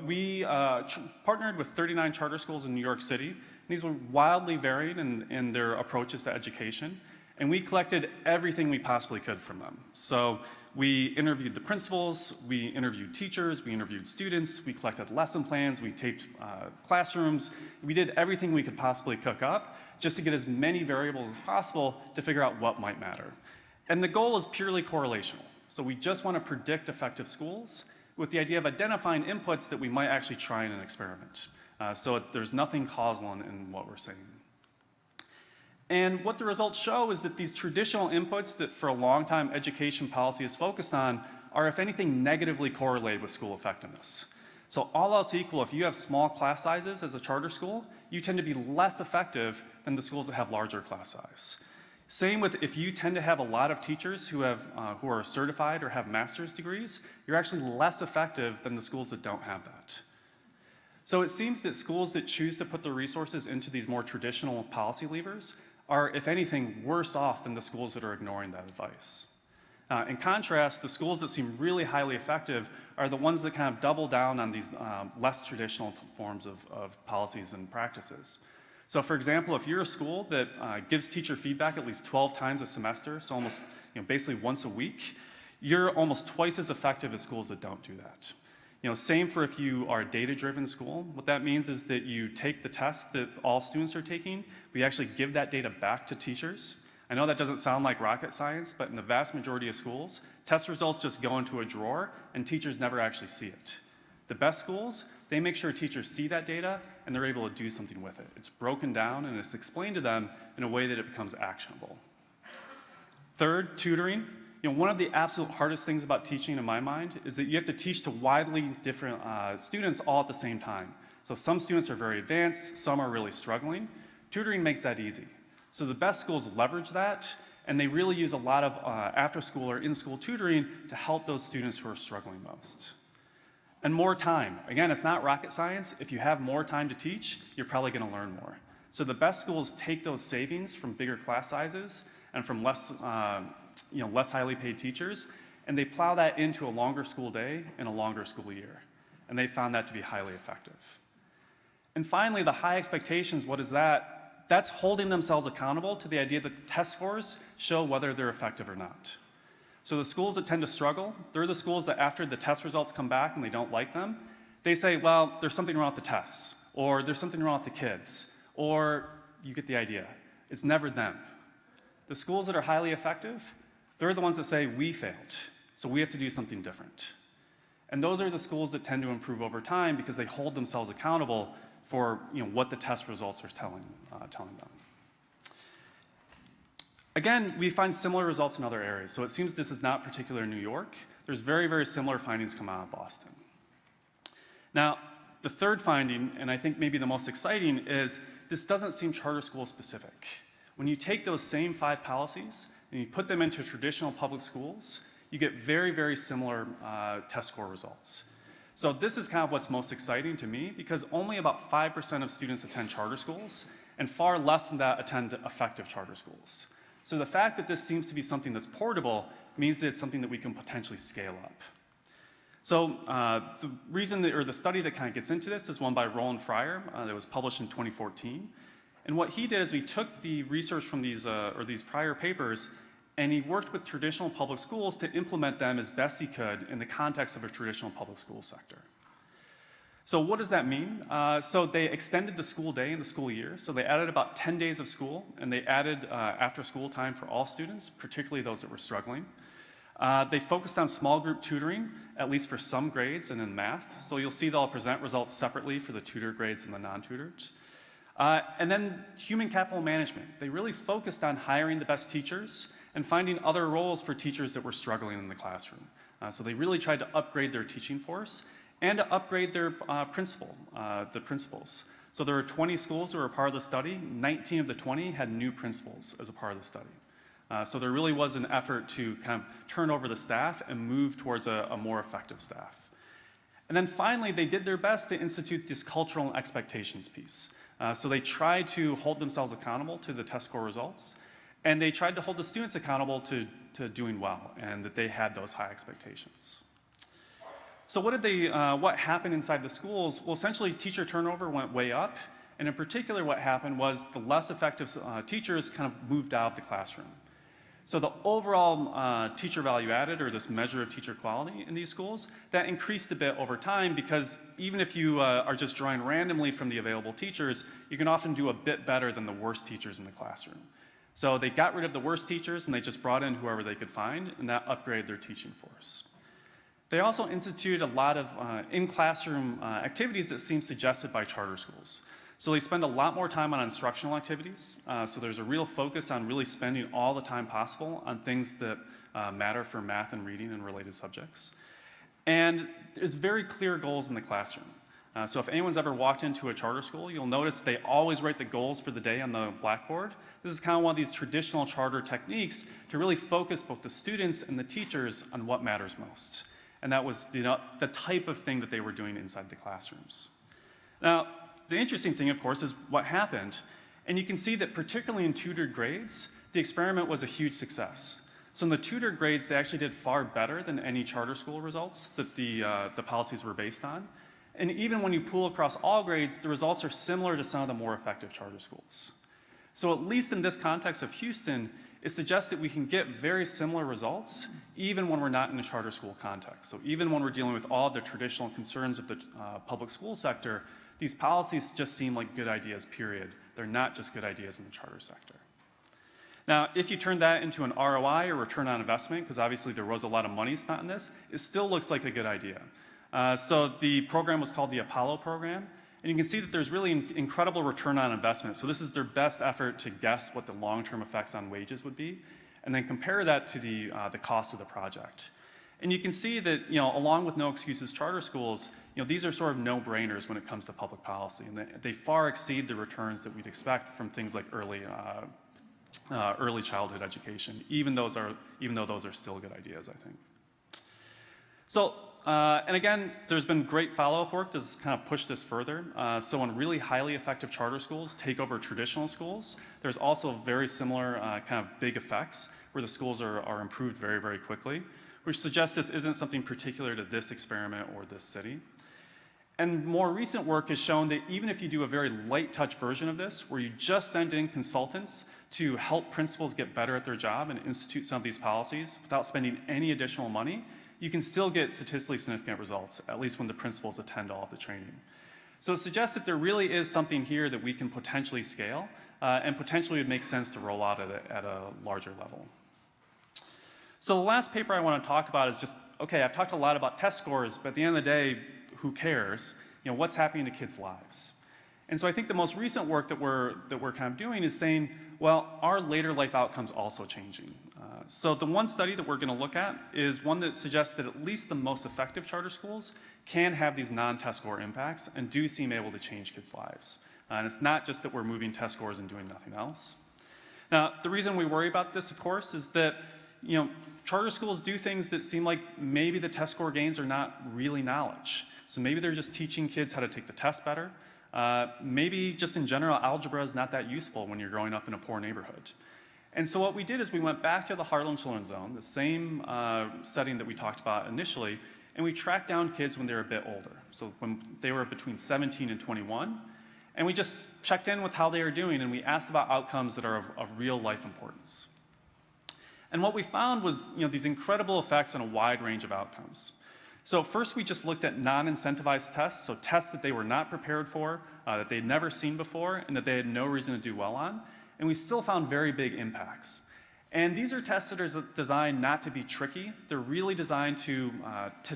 [SPEAKER 3] We partnered with 39 charter schools in New York City. These were wildly varied in their approaches to education, and we collected everything we possibly could from them. So we interviewed the principals, we interviewed teachers, we interviewed students, we collected lesson plans, we taped classrooms. We did everything we could possibly cook up just to get as many variables as possible to figure out what might matter. And the goal is purely correlational. So we just want to predict effective schools with the idea of identifying inputs that we might actually try in an experiment. So there's nothing causal in what we're saying. And what the results show is that these traditional inputs that for a long time education policy is focused on are, if anything, negatively correlated with school effectiveness. So all else equal, if you have small class sizes as a charter school, you tend to be less effective than the schools that have larger class size. Same with if you tend to have a lot of teachers who are certified or have master's degrees, you're actually less effective than the schools that don't have that. So it seems that schools that choose to put their resources into these more traditional policy levers are, if anything, worse off than the schools that are ignoring that advice. In contrast, the schools that seem really highly effective are the ones that kind of double down on these less traditional forms of policies and practices. So for example, if you're a school that gives teacher feedback at least 12 times a semester, so almost basically once a week, you're almost twice as effective as schools that don't do that. Same for if you are a data-driven school. What that means is that you take the tests that all students are taking, we actually give that data back to teachers. I know that doesn't sound like rocket science, but in the vast majority of schools, test results just go into a drawer and teachers never actually see it. The best schools, they make sure teachers see that data and they're able to do something with it. It's broken down and it's explained to them in a way that it becomes actionable. Third, tutoring. One of the absolute hardest things about teaching in my mind is that you have to teach to widely different students all at the same time. So some students are very advanced, some are really struggling. Tutoring makes that easy. So the best schools leverage that, and they really use a lot of after-school or in-school tutoring to help those students who are struggling most. And more time. Again, it's not rocket science. If you have more time to teach, you're probably going to learn more. So the best schools take those savings from bigger class sizes and from less highly paid teachers, and they plow that into a longer school day and a longer school year. And they found that to be highly effective. And finally, the high expectations, what is that? That's holding themselves accountable to the idea that the test scores show whether they're effective or not. So the schools that tend to struggle, they're the schools that after the test results come back and they don't like them, they say, well, there's something wrong with the tests, or there's something wrong with the kids, or you get the idea. It's never them. The schools that are highly effective, they're the ones that say, we failed, so we have to do something different. And those are the schools that tend to improve over time because they hold themselves accountable for what the test results are telling them. Again, we find similar results in other areas. So it seems this is not particular in New York. There's very, very similar findings come out of Boston. Now, the third finding, and I think maybe the most exciting, is this doesn't seem charter school specific. When you take those same 5 policies and you put them into traditional public schools, you get very, very similar test score results. So this is kind of what's most exciting to me because only about 5% of students attend charter schools and far less than that attend effective charter schools. So the fact that this seems to be something that's portable means that it's something that we can potentially scale up. So the study that kind of gets into this is one by Roland Fryer that was published in 2014. And what he did is he took the research from these prior papers and he worked with traditional public schools to implement them as best he could in the context of a traditional public school sector. So what does that mean? So they extended the school day and the school year. So they added about 10 days of school, and they added after school time for all students, particularly those that were struggling. They focused on small group tutoring, at least for some grades and in math. So you'll see they'll present results separately for the tutor grades and the non-tutored. And then human capital management. They really focused on hiring the best teachers and finding other roles for teachers that were struggling in the classroom. So they really tried to upgrade their teaching force and to upgrade their principals. So there were 20 schools that were a part of the study. 19 of the 20 had new principals as a part of the study. So there really was an effort to kind of turn over the staff and move towards a more effective staff. And then finally, they did their best to institute this cultural expectations piece. So they tried to hold themselves accountable to the test score results, and they tried to hold the students accountable to doing well, and that they had those high expectations. So what happened inside the schools? Well, essentially teacher turnover went way up, and in particular what happened was the less effective teachers kind of moved out of the classroom. So the overall teacher value added, or this measure of teacher quality in these schools, that increased a bit over time because even if you are just drawing randomly from the available teachers, you can often do a bit better than the worst teachers in the classroom. So they got rid of the worst teachers and they just brought in whoever they could find, and that upgraded their teaching force. They also instituted a lot of in-classroom activities that seem suggested by charter schools. So they spend a lot more time on instructional activities. So there's a real focus on really spending all the time possible on things that matter for math and reading and related subjects. And there's very clear goals in the classroom. So if anyone's ever walked into a charter school, you'll notice they always write the goals for the day on the blackboard. This is kind of one of these traditional charter techniques to really focus both the students and the teachers on what matters most. And that was the type of thing that they were doing inside the classrooms. Now, the interesting thing, of course, is what happened. And you can see that particularly in tutored grades, the experiment was a huge success. So in the tutored grades, they actually did far better than any charter school results that the policies were based on. And even when you pool across all grades, the results are similar to some of the more effective charter schools. So at least in this context of Houston, it suggests that we can get very similar results even when we're not in a charter school context. So even when we're dealing with all the traditional concerns of the public school sector, these policies just seem like good ideas, period. They're not just good ideas in the charter sector. Now, if you turn that into an ROI or return on investment, because obviously there was a lot of money spent on this, it still looks like a good idea. So the program was called the Apollo program, and you can see that there's really incredible return on investment. So this is their best effort to guess what the long-term effects on wages would be, and then compare that to the cost of the project. And you can see that, along with No Excuses charter schools, these are sort of no-brainers when it comes to public policy, and they far exceed the returns that we'd expect from things like early childhood education, even though those are still good ideas, I think. So, and again, there's been great follow-up work that's kind of pushed this further. So when really highly effective charter schools take over traditional schools, there's also very similar kind of big effects where the schools are improved very, very quickly, which suggests this isn't something particular to this experiment or this city. And more recent work has shown that even if you do a very light touch version of this, where you just send in consultants to help principals get better at their job and institute some of these policies without spending any additional money, you can still get statistically significant results, at least when the principals attend all of the training. So it suggests that there really is something here that we can potentially scale, and potentially would make sense to roll out at a larger level. So the last paper I want to talk about is just, okay, I've talked a lot about test scores, but at the end of the day, who cares? What's happening to kids' lives? And so I think the most recent work that we're kind of doing is saying, well, are later life outcomes also changing? So the one study that we're going to look at is one that suggests that at least the most effective charter schools can have these non-test score impacts and do seem able to change kids' lives. And it's not just that we're moving test scores and doing nothing else. Now, the reason we worry about this, of course, is that charter schools do things that seem like maybe the test score gains are not really knowledge. So maybe they're just teaching kids how to take the test better. Maybe just in general, algebra is not that useful when you're growing up in a poor neighborhood. And so what we did is we went back to the Harlem Children's Zone, the same setting that we talked about initially, and we tracked down kids when they were a bit older. So when they were between 17 and 21, and we just checked in with how they were doing, and we asked about outcomes that are of real life importance. And what we found was these incredible effects on a wide range of outcomes. So first we just looked at non-incentivized tests, so tests that they were not prepared for, that they'd never seen before, and that they had no reason to do well on. And we still found very big impacts. And these are tests that are designed not to be tricky. They're really designed to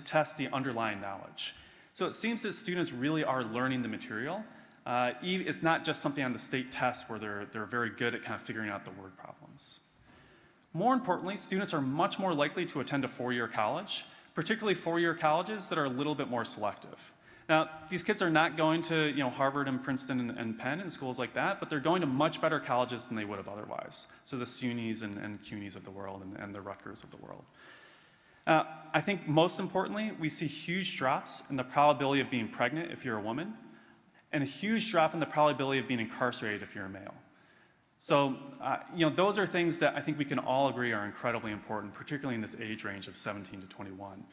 [SPEAKER 3] test the underlying knowledge. So it seems that students really are learning the material. It's not just something on the state test where they're very good at kind of figuring out the word problems. More importantly, students are much more likely to attend a four-year college, particularly four-year colleges that are a little bit more selective. Now, these kids are not going to Harvard and Princeton and Penn and schools like that, but they're going to much better colleges than they would have otherwise. So the SUNYs and CUNYs of the world and the Rutgers of the world. I think most importantly, we see huge drops in the probability of being pregnant if you're a woman, and a huge drop in the probability of being incarcerated if you're a male. So, those are things that I think we can all agree are incredibly important, particularly in this age range of 17 to 21.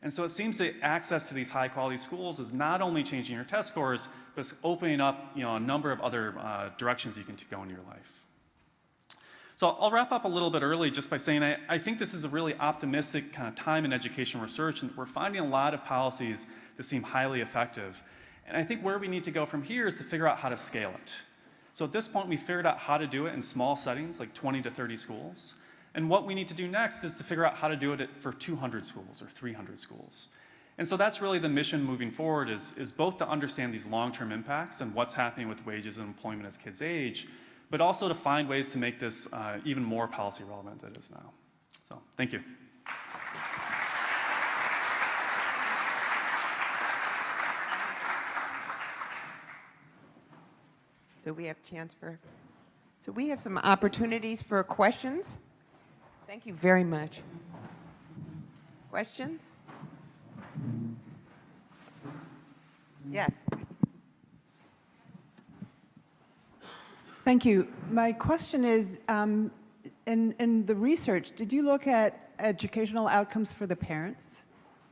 [SPEAKER 3] And so it seems that access to these high-quality schools is not only changing your test scores, but it's opening up a number of other directions you can go in your life. So I'll wrap up a little bit early just by saying I think this is a really optimistic kind of time in education research, and we're finding a lot of policies that seem highly effective. And I think where we need to go from here is to figure out how to scale it. So at this point, we figured out how to do it in small settings, like 20 to 30 schools. And what we need to do next is to figure out how to do it for 200 schools or 300 schools. And so that's really the mission moving forward is both to understand these long-term impacts and what's happening with wages and employment as kids age, but also to find ways to make this even more policy relevant than it is now. So thank you.
[SPEAKER 1] So we have so we have some opportunities for questions. Thank you very much. Questions? Yes.
[SPEAKER 4] Thank you. My question is, in the research, did you look at educational outcomes for the parents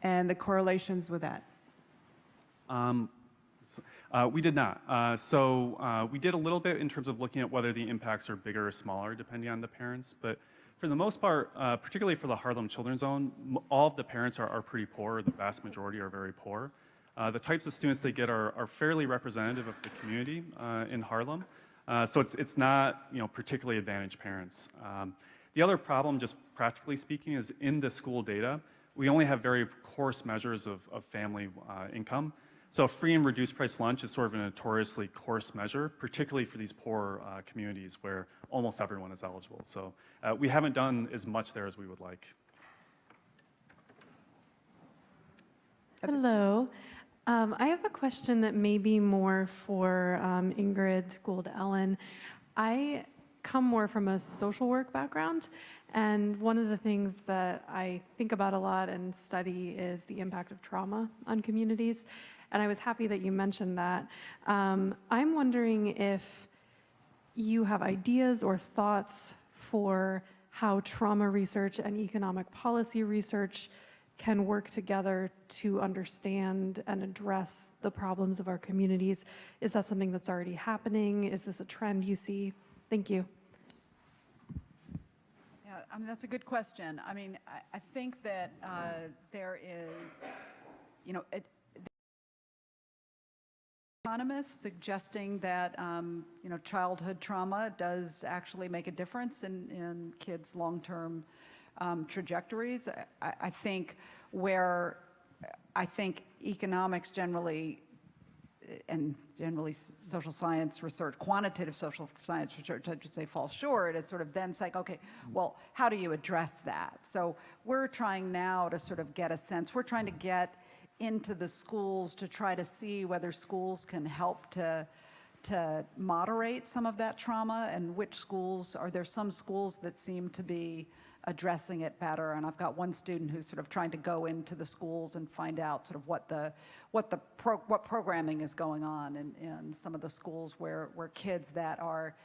[SPEAKER 4] and the correlations with that?
[SPEAKER 3] We did not. We did a little bit in terms of looking at whether the impacts are bigger or smaller depending on the parents, but for the most part, particularly for the Harlem Children's Zone, all of the parents are pretty poor. The vast majority are very poor. The types of students they get are fairly representative of the community in Harlem. So it's not particularly advantaged parents. The other problem, just practically speaking, is in the school data, we only have very coarse measures of family income. So free and reduced price lunch is sort of a notoriously coarse measure, particularly for these poor communities where almost everyone is eligible. So we haven't done as much there as we would like.
[SPEAKER 5] Hello. I have a question that may be more for Ingrid, Gould, Ellen. I come more from a social work background, and one of the things that I think about a lot and study is the impact of trauma on communities, and I was happy that you mentioned that. I'm wondering if you have ideas or thoughts for how trauma research and economic policy research can work together to understand and address the problems of our communities. Is that something that's already happening? Is this a trend you see? Thank you.
[SPEAKER 2] Yeah, I mean, that's a good question. I mean, I think that there is, economists suggesting that childhood trauma does actually make a difference in kids' long-term trajectories. I think economics generally, and generally social science research, quantitative social science research, I should say, falls short. It's sort of then saying, okay, well, how do you address that? So we're trying now to sort of get a sense. We're trying to get into the schools to try to see whether schools can help to moderate some of that trauma, and which schools, are there some schools that seem to be addressing it better. And I've got one student who's sort of trying to go into the schools and find out sort of what programming is going on in some of the schools where kids that are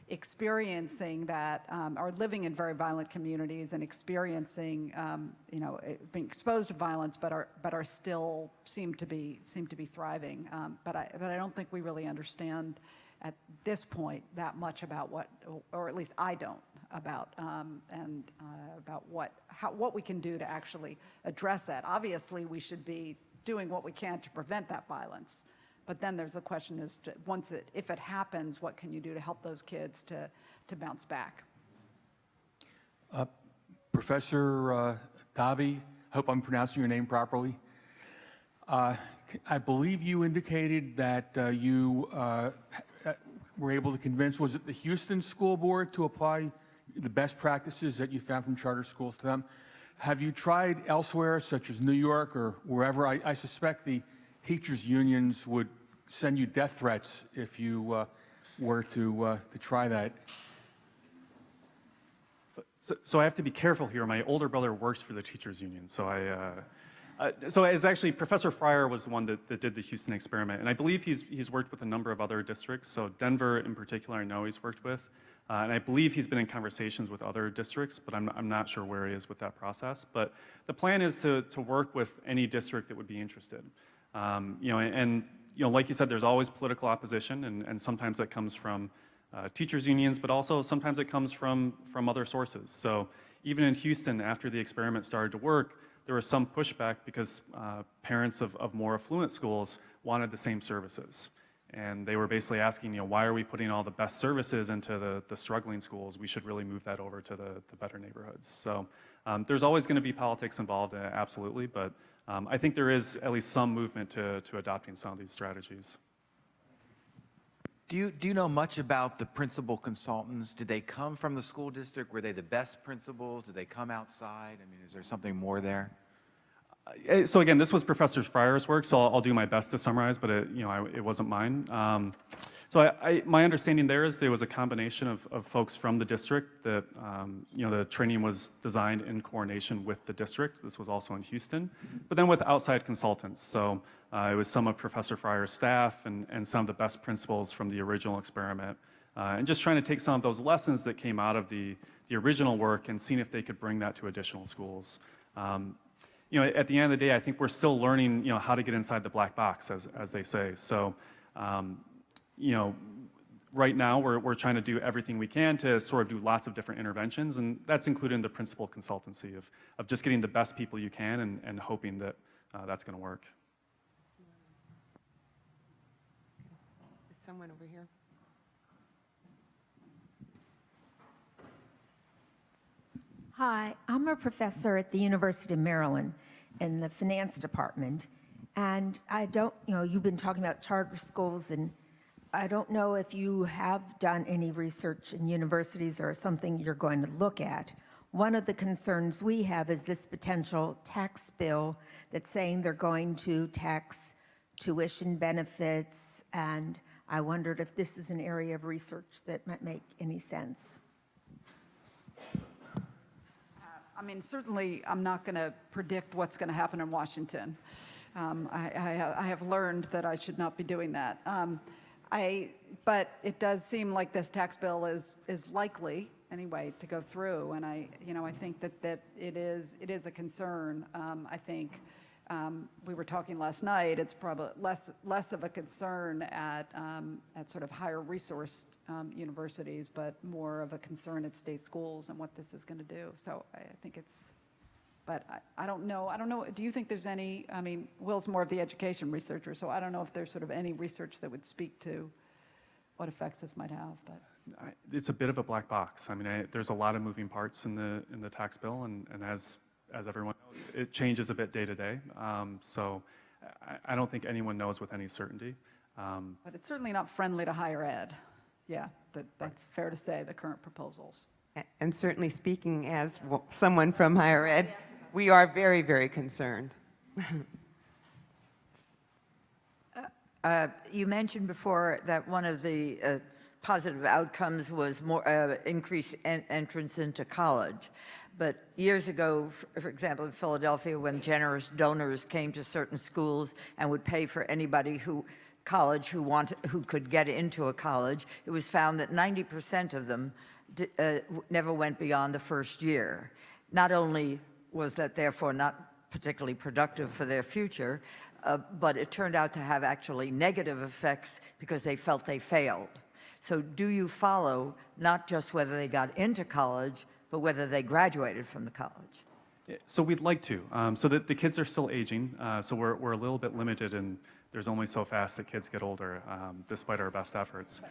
[SPEAKER 2] experiencing that, are living in very violent communities and experiencing, being exposed to violence, but are still seem to be thriving. But I don't think we really understand at this point that much about what, or at least I don't, about about what we can do to actually address that. Obviously, we should be doing what we can to prevent that violence. But then there's the question is, if it happens, what can you do to help those kids to bounce back?
[SPEAKER 6] Professor Dobby, hope I'm pronouncing your name properly. I believe you indicated that you were able to convince, was it the Houston School Board, to apply the best practices that you found from charter schools to them? Have you tried elsewhere, such as New York or wherever? I suspect the teachers' unions would send you death threats if you were to try that.
[SPEAKER 3] So I have to be careful here. My older brother works for the teachers union, so so as actually Professor Fryer was the one that did the Houston experiment, and I believe he's worked with a number of other districts. So Denver in particular, I know he's worked with, and I believe he's been in conversations with other districts, but I'm not sure where he is with that process. But the plan is to work with any district that would be interested. Like you said, there's always political opposition, and sometimes that comes from teachers unions, but also sometimes it comes from other sources. So even in Houston, after the experiment started to work, there was some pushback because parents of more affluent schools wanted the same services. And they were basically asking, why are we putting all the best services into the struggling schools? We should really move that over to the better neighborhoods. So there's always going to be politics involved, absolutely, but I think there is at least some movement to adopting some of these strategies.
[SPEAKER 7] Do you know much about the principal consultants? Did they come from the school district? Were they the best principals? Did they come outside? I mean, is there something more there?
[SPEAKER 3] So again, this was Professor Fryer's work, so I'll do my best to summarize, but it wasn't mine. So my understanding there is there was a combination of folks from the district that, the training was designed in coordination with the district. This was also in Houston, but then with outside consultants. So it was some of Professor Fryer's staff and some of the best principals from the original experiment. And just trying to take some of those lessons that came out of the original work and seeing if they could bring that to additional schools. At the end of the day, I think we're still learning, how to get inside the black box, as they say. So, right now we're trying to do everything we can to sort of do lots of different interventions, and that's including the principal consultancy of just getting the best people you can and hoping that that's going to work.
[SPEAKER 1] Is someone over here?
[SPEAKER 8] Hi, I'm a professor at the University of Maryland in the finance department, and I don't, you've been talking about charter schools, and I don't know if you have done any research in universities or something you're going to look at. One of the concerns we have is this potential tax bill that's saying they're going to tax tuition benefits, and I wondered if this is an area of research that might make any sense.
[SPEAKER 2] I mean, certainly, I'm not going to predict what's going to happen in Washington. I have learned that I should not be doing that. But it does seem like this tax bill is likely, anyway, to go through, and I think that it is a concern. I think we were talking last night. It's probably less of a concern at sort of higher resourced universities, but more of a concern at state schools and what this is going to do. So I think it's, but I don't know. Do you think there's any? I mean, Will's more of the education researcher, so I don't know if there's sort of any research that would speak to what effects this might have. But
[SPEAKER 3] It's a bit of a black box. I mean, there's a lot of moving parts in the tax bill, and as everyone knows, it changes a bit day to day. So I don't think anyone knows with any certainty.
[SPEAKER 2] but it's certainly not friendly to higher ed. Yeah, that's fair to say, the current proposals.
[SPEAKER 1] And certainly speaking as someone from higher ed, we are very, very concerned.
[SPEAKER 9] You mentioned before that one of the positive outcomes was more increased entrance into college. But years ago, for example, in Philadelphia, when generous donors came to certain schools and would pay for anybody who could get into a college, it was found that 90% of them never went beyond the first year. Not only was that therefore not particularly productive for their future, but it turned out to have actually negative effects because they felt they failed. So do you follow not just whether they got into college, but whether they graduated from the college?
[SPEAKER 3] So we'd like to. So that the kids are still aging, so we're a little bit limited, and there's only so fast that kids get older, despite our best efforts.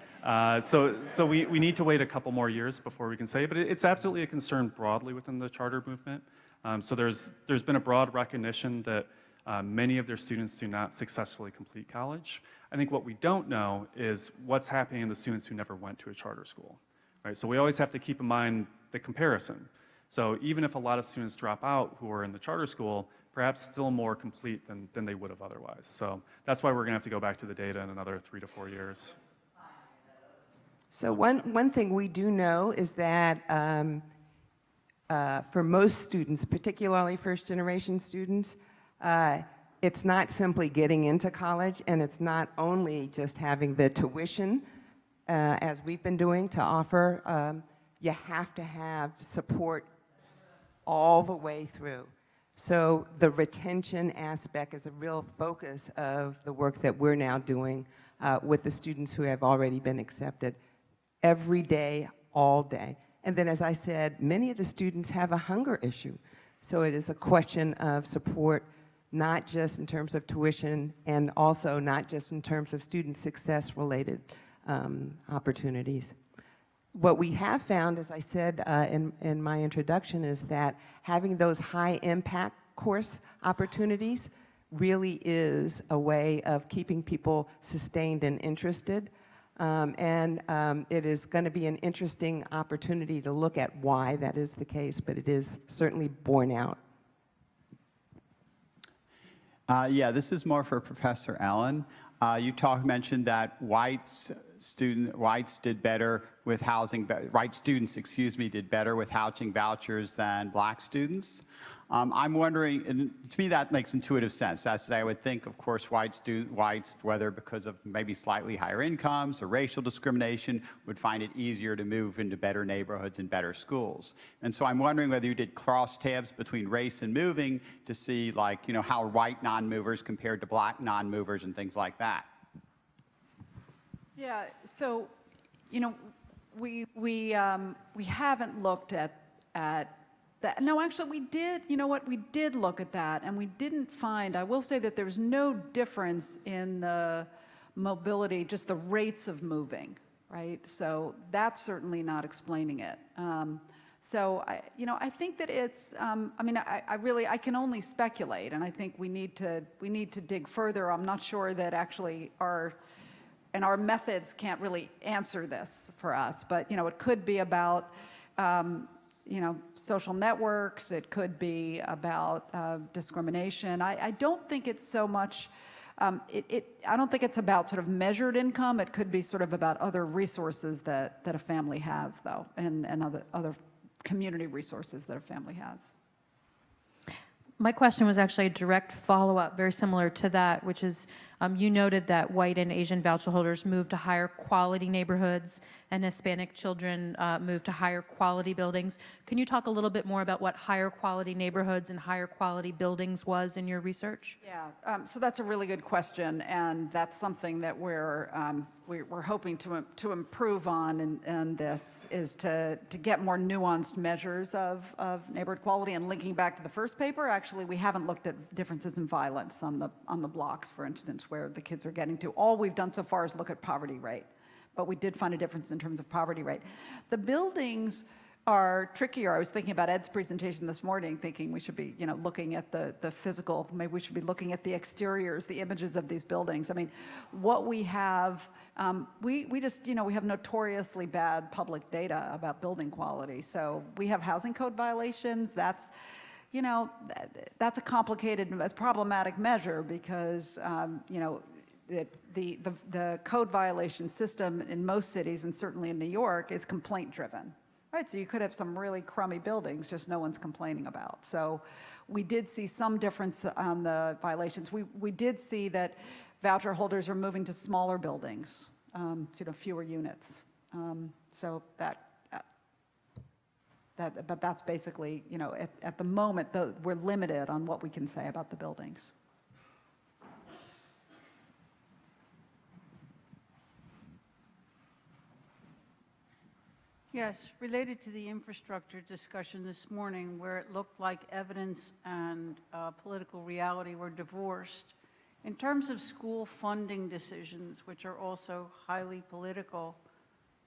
[SPEAKER 3] So we need to wait a couple more years before we can say, but it's absolutely a concern broadly within the charter movement. So there's been a broad recognition that many of their students do not successfully complete college. I think what we don't know is what's happening to the students who never went to a charter school, right? So we always have to keep in mind the comparison. So even if a lot of students drop out who are in the charter school, perhaps still more complete than they would have otherwise. So that's why we're gonna have to go back to the data in another 3 to 4 years.
[SPEAKER 1] So one thing we do know is that for most students, particularly first-generation students, it's not simply getting into college, and it's not only just having the tuition, as we've been doing, to offer. You have to have support all the way through. So the retention aspect is a real focus of the work that we're now doing with the students who have already been accepted, every day, all day. And then, as I said, many of the students have a hunger issue. So it is a question of support, not just in terms of tuition, and also not just in terms of student success-related opportunities. What we have found, as I said in my introduction, is that having those high-impact course opportunities really is a way of keeping people sustained and interested. It is going to be an interesting opportunity to look at why that is the case, but it is certainly borne out.
[SPEAKER 10] Yeah, this is more for Professor Allen. You mentioned that white whites did better with housing, white students, excuse me, did better with housing vouchers than black students. I'm wondering, and to me that makes intuitive sense. As I would think, of course, whites, whether because of maybe slightly higher incomes or racial discrimination, would find it easier to move into better neighborhoods and better schools. And so I'm wondering whether you did crosstabs between race and moving to see, like, you know, how white non-movers compared to black non-movers and things like that.
[SPEAKER 2] Yeah, so, you know, we haven't looked at that. No, actually, we did, you know what, we did look at that, and we didn't find, I will say that there's no difference in the mobility, just the rates of moving, right? So that's certainly not explaining it. So, I think that it's, I mean, I can only speculate, and I think we need to dig further. I'm not sure that actually our methods can't really answer this for us, but, you know, it could be about, you know, social networks. It could be about discrimination. I don't think it's so much, I don't think it's about sort of measured income. It could be sort of about other resources that a family has, though, and other community resources that a family has.
[SPEAKER 11] My question was actually a direct follow-up, very similar to that, which is you noted that white and Asian voucher holders moved to higher quality neighborhoods and Hispanic children moved to higher quality buildings. Can you talk a little bit more about what higher quality neighborhoods and higher quality buildings was in your research?
[SPEAKER 2] Yeah, so that's a really good question, and that's something that we're hoping to improve on in this, is to get more nuanced measures of neighborhood quality. And linking back to the first paper, actually, we haven't looked at differences in violence on the blocks, for instance, where the kids are getting to. All we've done so far is look at poverty rate, but we did find a difference in terms of poverty rate. The buildings are trickier. I was thinking about Ed's presentation this morning, thinking we should be, you know, looking at the physical. Maybe we should be looking at the exteriors, the images of these buildings. I mean, what we have, we just, you know, we have notoriously bad public data about building quality. So we have housing code violations. That's, you know, that's a complicated, it's problematic measure because, you know, the code violation system in most cities, and certainly in New York, is complaint driven. Right, so you could have some really crummy buildings, just no one's complaining about. So we did see some difference on the violations. We did see that voucher holders are moving to smaller buildings, you know, fewer units. So but that's basically, you know, at the moment, we're limited on what we can say about the buildings.
[SPEAKER 12] Yes, related to the infrastructure discussion this morning, where it looked like evidence and political reality were divorced. In terms of school funding decisions, which are also highly political,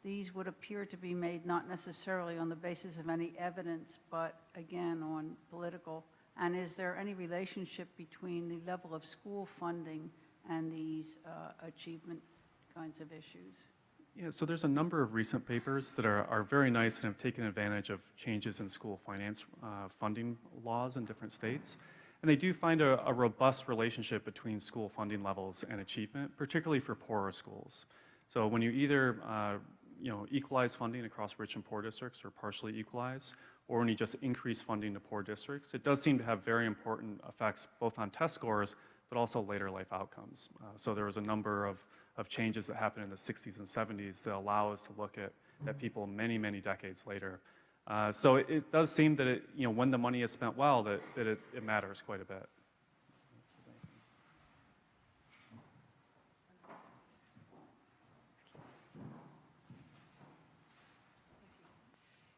[SPEAKER 12] these would appear to be made not necessarily on the basis of any evidence, but again on political. And is there any relationship between the level of school funding and these achievement kinds of issues?
[SPEAKER 3] Yeah, so there's a number of recent papers that are very nice and have taken advantage of changes in school finance funding laws in different states. And they do find a robust relationship between school funding levels and achievement, particularly for poorer schools. So when you either you know, equalize funding across rich and poor districts or partially equalize, or when you just increase funding to poor districts, it does seem to have very important effects both on test scores, but also later life outcomes. So there was a number of changes that happened in the 60s and 70s that allow us to look at people many, many decades later. So it does seem that you know, when the money is spent well, that it matters quite a bit.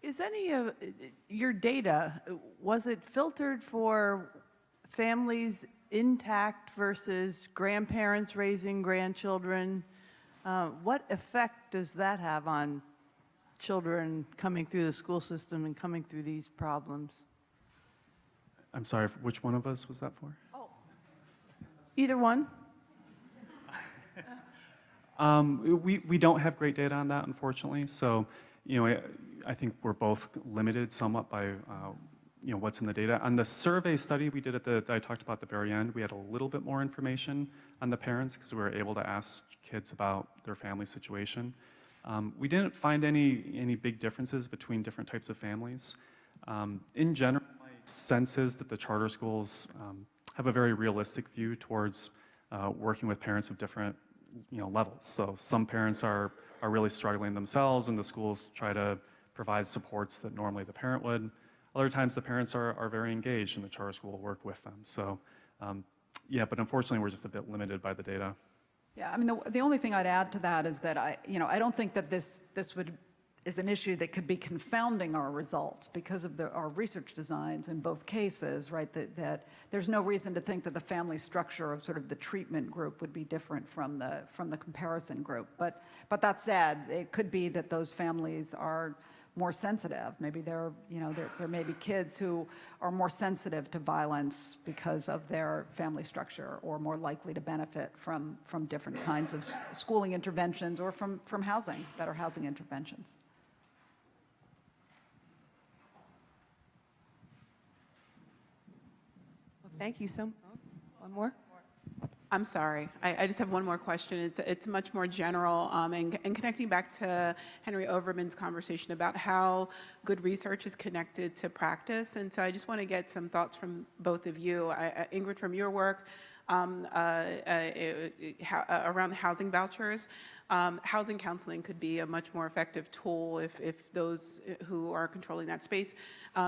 [SPEAKER 13] Is any of your data, was it filtered for families intact versus grandparents raising grandchildren? What effect does that have on children coming through the school system and coming through these problems?
[SPEAKER 3] I'm sorry, which one of us was that for?
[SPEAKER 13] Oh, either one.
[SPEAKER 3] We don't have great data on that, unfortunately. So, you know, I think we're both limited somewhat by, what's in the data. On the survey study we did that I talked about at the very end, we had a little bit more information on the parents because we were able to ask kids about their family situation. We didn't find any big differences between different types of families. In general, my sense is that the charter schools have a very realistic view towards working with parents of different levels. So some parents are really struggling themselves, and the schools try to provide supports that normally the parent would. Other times the parents are very engaged, and the charter school will work with them. So yeah, but unfortunately we're just a bit limited by the data.
[SPEAKER 2] Yeah, I mean, the only thing I'd add to that is that I don't think that this is an issue that could be confounding our results because of our research designs in both cases, right? That there's no reason to think that the family structure of sort of the treatment group would be different from the comparison group. But that said, it could be that those families are more sensitive. Maybe there may be kids who are more sensitive to violence because of their family structure, or more likely to benefit from different kinds of schooling interventions, or from housing, better housing interventions.
[SPEAKER 14] Thank you so much. One more? I'm sorry. I just have one more question. It's much more general, and connecting back to Henry Overman's conversation about how good research is connected to practice. And so I just want to get some thoughts from both of you. Ingrid, from your work around housing vouchers, housing counseling could be a much more effective tool if those who are controlling that space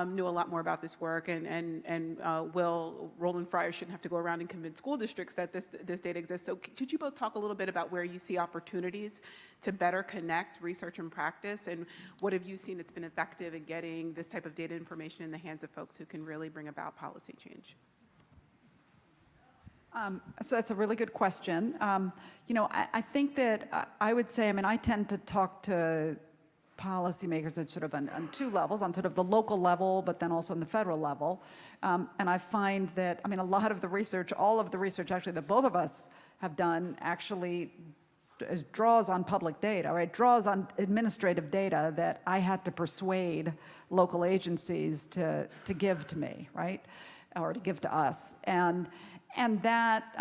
[SPEAKER 14] knew a lot more about this work, and Roland Fryer shouldn't have to go around and convince school districts that this data exists. So could you both talk a little bit about where you see opportunities to better connect research and practice, and what have you seen that's been effective in getting this type of data information in the hands of folks who can really bring about policy change?
[SPEAKER 2] So that's a really good question. I think that I would say, I tend to talk to policymakers at sort of on two levels, on sort of the local level, but then also on the federal level. And I find that, a lot of the research, all of the research actually that both of us have done actually draws on public data, right? Draws on administrative data that I had to persuade local agencies to give to me, right? Or to give to us. And that,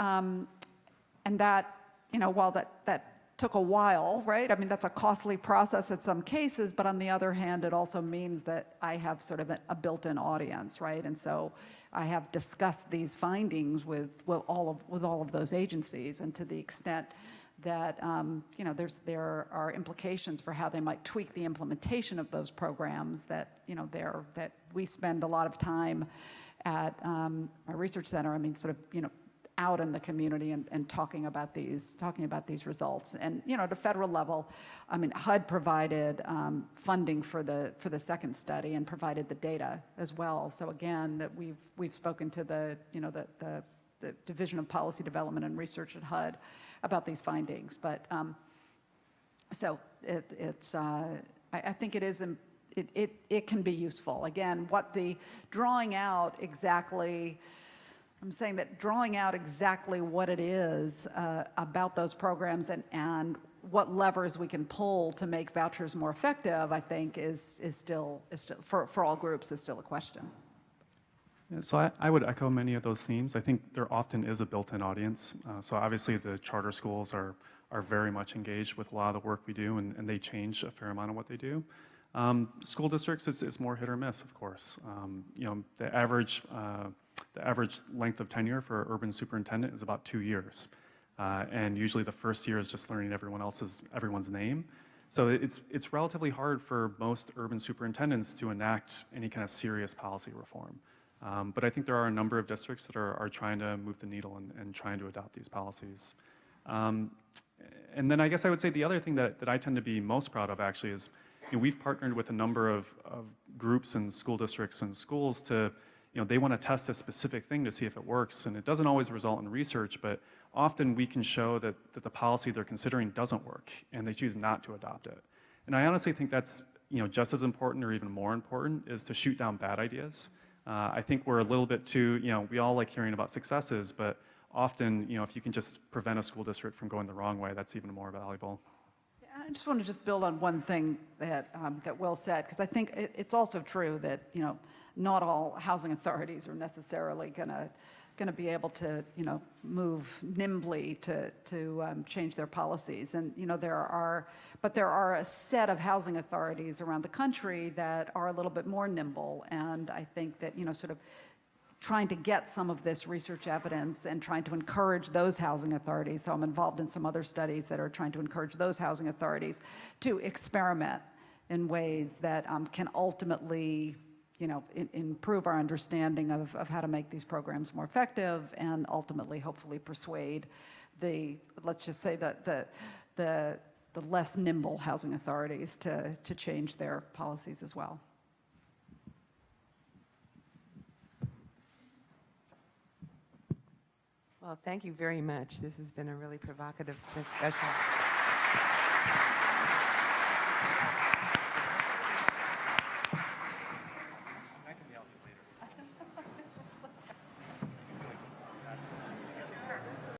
[SPEAKER 2] while that took a while, right? That's a costly process in some cases, but on the other hand, it also means that I have sort of a built-in audience, right? And so I have discussed these findings with all of those agencies, and to the extent that there are implications for how they might tweak the implementation of those programs, that that we spend a lot of time at our research center, out in the community and talking about these results. And at a federal level, HUD provided funding for the second study and provided the data as well. So again, that we've spoken to the Division of Policy Development and Research at HUD about these findings. But so I think it is. It can be useful. Again, drawing out exactly what it is about those programs and what levers we can pull to make vouchers more effective, I think is still for all groups is still a question.
[SPEAKER 3] Yeah, so I would echo many of those themes. I think there often is a built-in audience. So obviously the charter schools are very much engaged with a lot of the work we do, and they change a fair amount of what they do. School districts, it's more hit or miss, of course. The average length of tenure for an urban superintendent is about 2 years. And usually the first year is just learning everyone's name. So it's relatively hard for most urban superintendents to enact any kind of serious policy reform. But I think there are a number of districts that are trying to move the needle and trying to adopt these policies. And then I guess I would say the other thing that I tend to be most proud of actually is we've partnered with a number of groups and school districts and schools to, they want to test a specific thing to see if it works. And it doesn't always result in research, but often we can show that the policy they're considering doesn't work, and they choose not to adopt it. And I honestly think that's just as important, or even more important, is to shoot down bad ideas. I think we're a little bit too, we all like hearing about successes, but often, if you can just prevent a school district from going the wrong way, that's even more valuable.
[SPEAKER 2] I just want to build on one thing that Will said, because I think it's also true that not all housing authorities are necessarily going to be able to, move nimbly to change their policies. And, there are a set of housing authorities around the country that are a little bit more nimble. And I think that, sort of trying to get some of this research evidence and trying to encourage those housing authorities. So I'm involved in some other studies that are trying to encourage those housing authorities to experiment in ways that can ultimately, improve our understanding of how to make these programs more effective and ultimately, hopefully, persuade let's just say the less nimble housing authorities to change their policies as well.
[SPEAKER 1] Well, thank you very much. This has been a really provocative discussion.